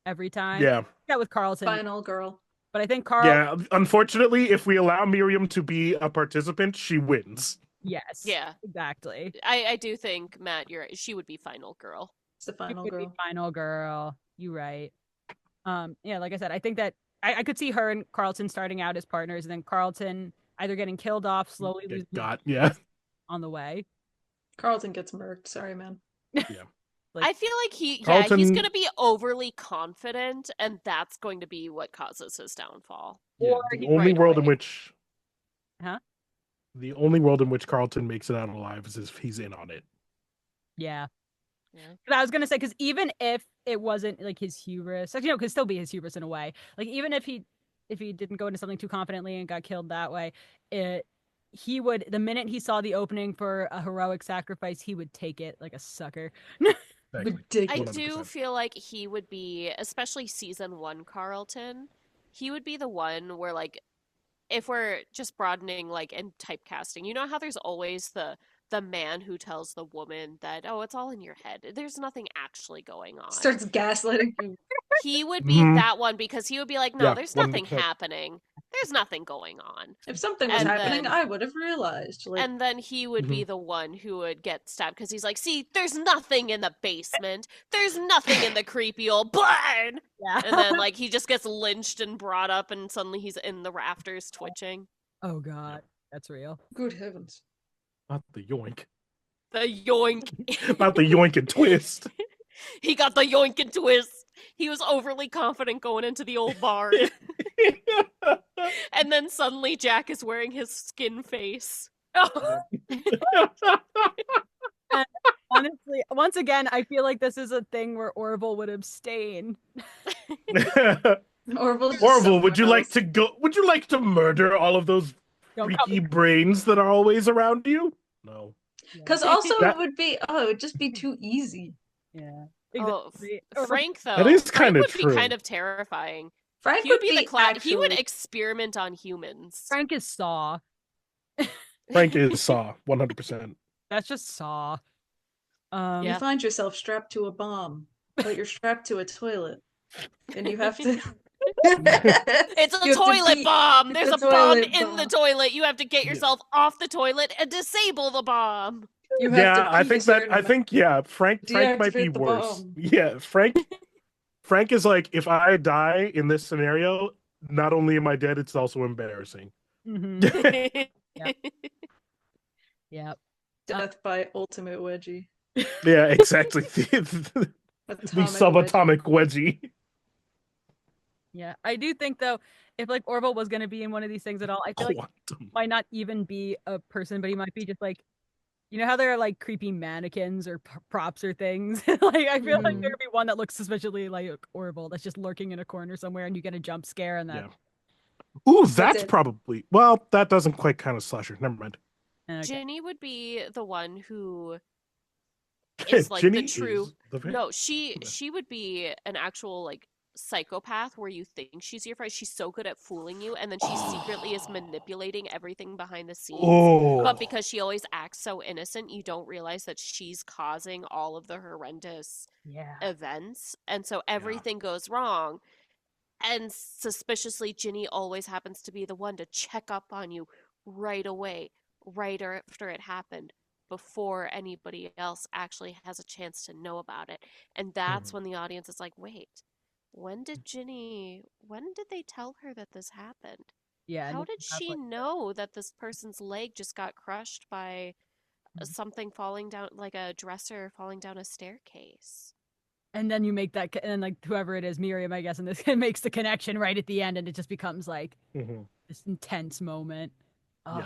every time. Yeah. Yeah, with Carlton. Final girl. But I think Carl. Yeah, unfortunately, if we allow Miriam to be a participant, she wins. Yes. Yeah. Exactly. I do think, Matt, you're right. She would be final girl. It's the final girl. Final girl. You right. Yeah, like I said, I think that I could see her and Carlton starting out as partners, and then Carlton either getting killed off, slowly losing on the way. Carlton gets murked. Sorry, man. Yeah. I feel like he's going to be overly confident, and that's going to be what causes his downfall. Yeah, the only world in which Carlton makes it out alive is if he's in on it. Yeah. I was gonna say, because even if it wasn't like his hubris, could still be his hubris in a way. Like even if he didn't go into something too confidently and got killed that way, he would, the minute he saw the opening for a heroic sacrifice, he would take it like a sucker. Exactly. I do feel like he would be, especially season 1 Carlton, he would be the one where, like, if we're just broadening, like, and typecasting, you know how there's always the man who tells the woman that, oh, it's all in your head. There's nothing actually going on. Starts gaslighting you. He would be that one, because he would be like, no, there's nothing happening. There's nothing going on. If something was happening, I would have realized. Like... And then he would be the one who would get stabbed, because he's like, see, there's nothing in the basement. There's nothing in the creepy old barn. Yeah. And then, like, he just gets lynched and brought up, and suddenly he's in the rafters twitching. Oh, God. That's real. Good heavens. Not the yoink. The yoink. Not the yoink and twist. He got the yoink and twist. He was overly confident going into the old barn. And then suddenly Jack is wearing his skin face. Oh. Honestly, once again, I feel like this is a thing where Orville would abstain. Orville, would you like to murder all of those freaky brains that are always around you? No. Because also it would just be too easy. Yeah. Exactly. Oh, Frank though. That is Frank would true. be kind of terrifying. Frank He would would be be he would experiment on humans. Frank is Saw. Frank is Saw, 100%. That's just Saw. You find yourself strapped to a bomb, but you're strapped to a toilet, and you have to. It's a toilet bomb. There's a bomb in the toilet. You have to get yourself off the toilet and disable the bomb. You have to I think Frank might be worse. Bomb. Yeah, Frank is like, if I die in this scenario, not only am I dead, it's also embarrassing. Mm-hmm. Yep. Death by ultimate wedgie. Yeah, exactly. The subatomic wedgie. Yeah, I do think though, if like Orville was going to be in one of these things at all, I feel like he might not even be a person, but he might be just like, you know how there are like creepy mannequins or props or things? Like I feel like there'd be one that looks suspiciously like Orville that's just lurking in a corner somewhere, and you get a jump scare, and that. Yeah. Ooh, that's probably that doesn't quite count as slasher. Never mind. Okay. Ginny would be the one who is like the true. No, she would be an actual like psychopath where you think she's your friend. She's so good at fooling you, and then she secretly is manipulating everything behind the scenes. But because she always acts so innocent, you don't realize that she's causing all of the horrendous events, and so everything goes wrong. And suspiciously, Ginny always happens to be the one to check up on you right away, right after it happened, before anybody else actually has a chance to know about it. And that's when the audience is like, wait, when did they tell her that this happened? Yeah. How did she know that this person's leg just got crushed by something falling down, like a dresser falling down a staircase? And then you make that, and then like whoever it is, Miriam, I guess, and this makes the connection right at the end, and it just becomes like this intense moment.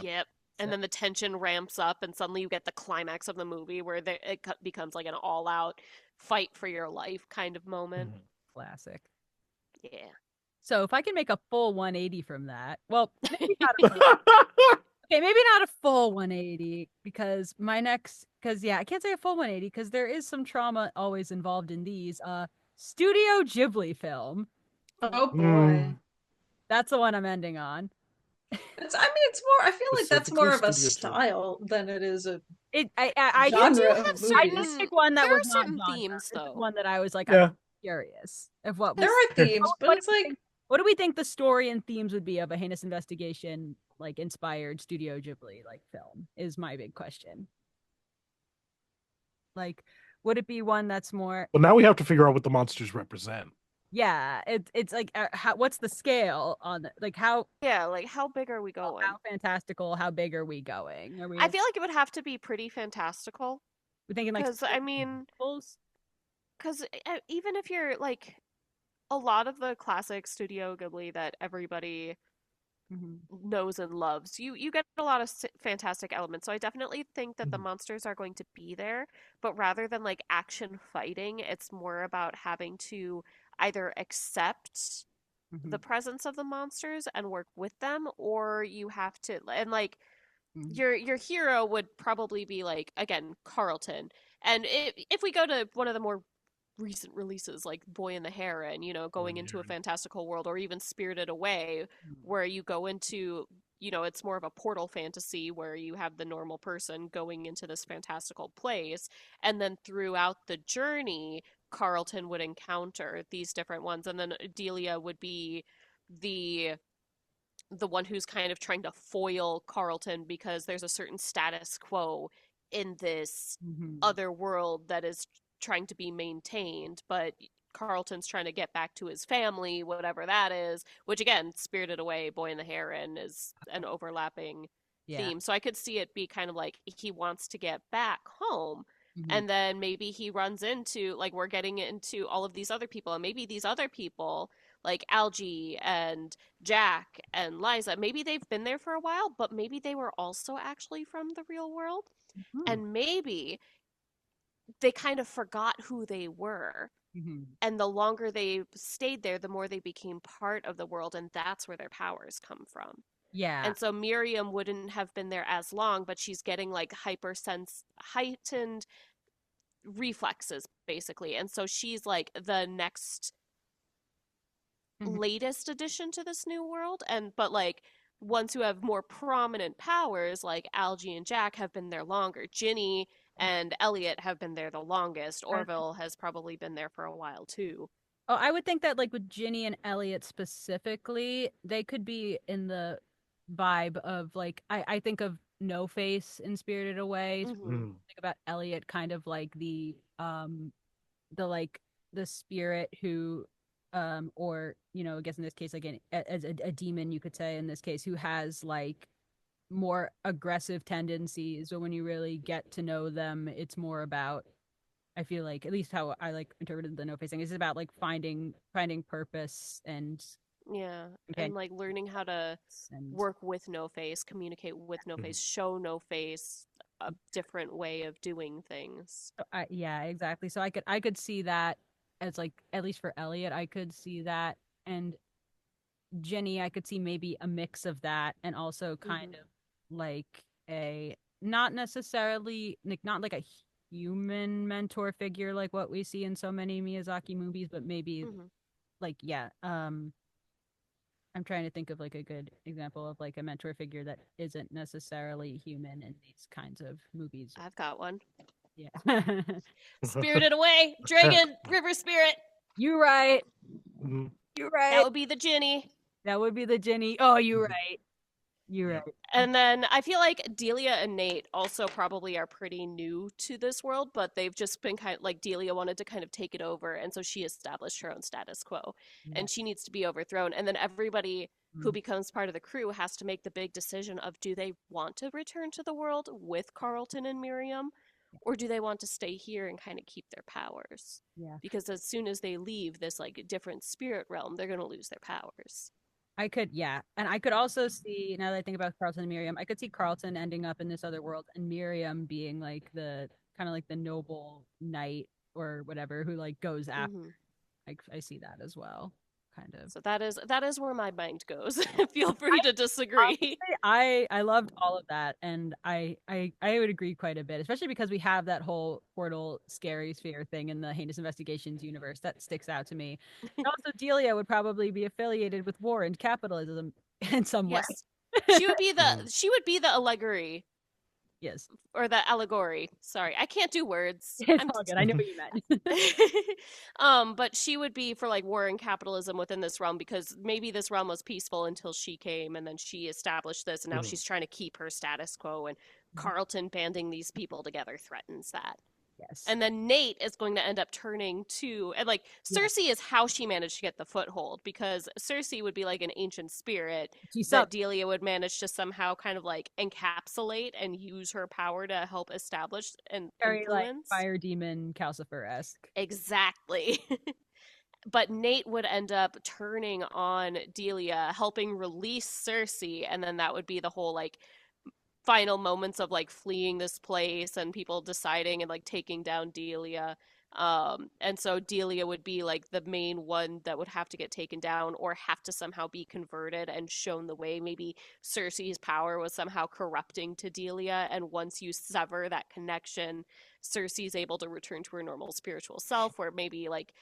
Yep. And then the tension ramps up, and suddenly you get the climax of the movie where it becomes like an all-out fight for your life kind of moment. Classic. Yeah. So if I can make a full 180 from that, well, maybe not maybe not a full 180 because I can't say a full 180 because there is some trauma always involved in these. Studio Ghibli film. Oh boy. That's the one I'm ending on. It's more. I feel like that's more of a style than it is a. I do have certain. I did pick one that was not genre. Themes though. One that I was like, I'm curious of what. There are themes, but it's like. What do we think the story and themes would be of a heinous investigation, like inspired Studio Ghibli like film? Is my big question. Like, would it be one that's more? Well, now we have to figure out what the monsters represent. Yeah, it's like what's the scale on like how? Yeah, like how big are we going? How fantastical? How big are we going? I feel like it would have to be pretty fantastical. We're thinking like because even if you're like. A lot of the classic Studio Ghibli that everybody knows and loves, you get a lot of fantastic elements. So I definitely think that the monsters are going to be there, but rather than like action fighting, it's more about having to either accept the presence of the monsters and work with them, or you have to and like your hero would probably be like, again, Carlton. And if we go to one of the more recent releases like Boy and the Heron, going into a fantastical world, or even Spirited Away, where you go into, it's more of a portal fantasy where you have the normal person going into this fantastical place, and then throughout the journey, Carlton would encounter these different ones, and then Delia would be the one who's kind of trying to foil Carlton because there's a certain status quo in this other world that is trying to be maintained, but Carlton's trying to get back to his family, whatever that is, which again, Spirited Away, Boy and the Heron is an overlapping theme. So I could see it be kind of like he wants to get back home, and then maybe he runs into, like, we're getting into all of these other people, and maybe these other people, like Algie and Jack and Liza, maybe they've been there for a while, but maybe they were also actually from the real world, and maybe they kind of forgot who they were. And the longer they stayed there, the more they became part of the world, and that's where their powers come from. Yeah. And so Miriam wouldn't have been there as long, but she's getting like heightened reflexes basically, and so she's like the next latest addition to this new world, but like ones who have more prominent powers like Algie and Jack have been there longer. Ginny and Elliot have been there the longest. Orville has probably been there for a while too. Oh, I would think that like with Ginny and Elliot specifically, they could be in the vibe of like I think of No Face in Spirited Away. Think about Elliot kind of like the like the spirit who or you know, I guess in this case like as a demon, you could say in this case, who has like more aggressive tendencies. But when you really get to know them, it's more about, I feel like, at least how I like interpreted the No Face thing, is about like finding purpose and and like learning how to work with No Face, communicate with No Face, show No Face a different way of doing things. Yeah, exactly. So I could see that as like, at least for Elliot, I could see that, and Jenny, I could see maybe a mix of that, and also kind of like a not necessarily like not like a human mentor figure like what we see in so many Miyazaki movies, but maybe like I'm trying to think of like a good example of like a mentor figure that isn't necessarily human in these kinds of movies. I've got one. Yeah. Spirited Away, Dragon, River Spirit. You're right. You're right. That would be the Ginny. That would be the Ginny. Oh, you're right. You're right. And then I feel like Delia and Nate also probably are pretty new to this world, but they've just been kind of like, Delia wanted to kind of take it over, and so she established her own status quo, and she needs to be overthrown. And then everybody who becomes part of the crew has to make the big decision of, do they want to return to the world with Carlton and Miriam, or do they want to stay here and kind of keep their powers? Yeah. Because as soon as they leave this like different spirit realm, they're going to lose their powers. I could, yeah. And I could also see, now that I think about Carlton and Miriam, I could see Carlton ending up in this other world and Miriam being like the kind of like the noble knight or whatever who like goes after. I see that as well, kind of. So that is where my mind goes. Feel free to disagree. I loved all of that, and I would agree quite a bit, especially because we have that whole portal scary sphere thing in the Heinous Investigations universe that sticks out to me. And also, Delia would probably be affiliated with war and capitalism in some way. She would be the allegory. Yes. Or the allegory. Sorry, I can't do words. It's all good. I know what you meant. But she would be for like war and capitalism within this realm, because maybe this realm was peaceful until she came, and then she established this, and now she's trying to keep her status quo, and Carlton banding these people together threatens that. Yes. And then Nate is going to end up turning to, and like Cersei is how she managed to get the foothold, because Cersei would be like an ancient spirit that Delia would manage to somehow kind of like encapsulate and use her power to help establish and very influence. Like fire demon Calcifer-esque. Exactly. But Nate would end up turning on Delia, helping release Cersei, and then that would be the whole like final moments of like fleeing this place and people deciding and like taking down Delia. And so Delia would be like the main one that would have to get taken down or have to somehow be converted and shown the way. Maybe Cersei's power was somehow corrupting to Delia, and once you sever that connection, Cersei's able to return to her normal spiritual self, or maybe like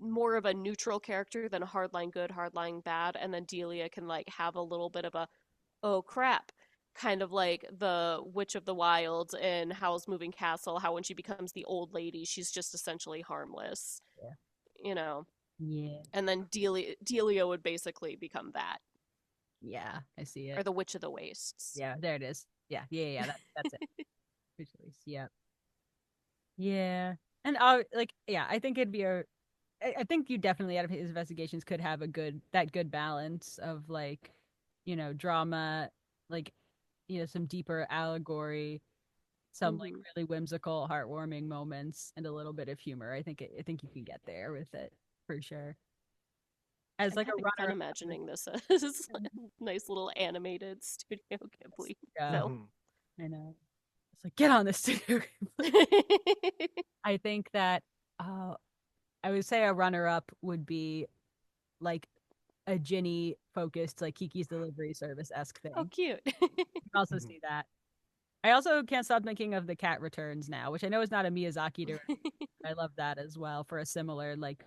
more of a neutral character than a hardline good, hardline bad, and then Delia can like have a little bit of a, oh crap, kind of like the Witch of the Wilds in Howl's Moving Castle, how when she becomes the old lady, she's just essentially harmless. Yeah. You know? Yeah. And then Delia would basically become that. Yeah, I see it. Or the Witch of the Wastes. Yeah, there it is. Yeah. That's it. Witch of the Wastes, yeah. Yeah. And I think it'd be I think you definitely out of his investigations could have that good balance of like, you know, drama, like, you know, some deeper allegory, some like really whimsical, heartwarming moments, and a little bit of humor. I think you can get there with it for sure. As I'm like a runner, imagining this as a nice little animated Studio Ghibli. So. I know. It's like, get on this Studio Ghibli. I think that I would say a runner-up would be like a Ginny focused like Kiki's Delivery Service-esque thing. Oh, cute. You can also see that. I also can't stop thinking of The Cat Returns now, which I know is not a Miyazaki director. I love that as well for a similar, like,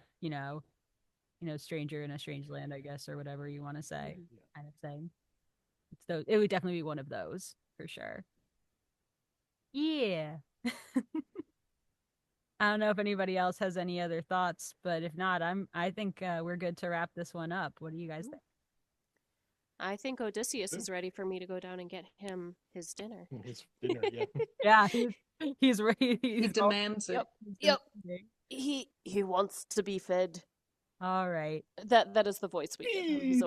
stranger in a strange land, I guess, or whatever you want to say, kind of thing. It would definitely be one of those for sure. Yeah. I don't know if anybody else has any other thoughts, but if not, I think we're good to wrap this one up. What do you guys think? I think Odysseus is ready for me to go down and get him his dinner. His dinner, yeah. Yeah, he's ready. He demands it. Yep. He wants to be fed. All right. That is the voice we give him. He's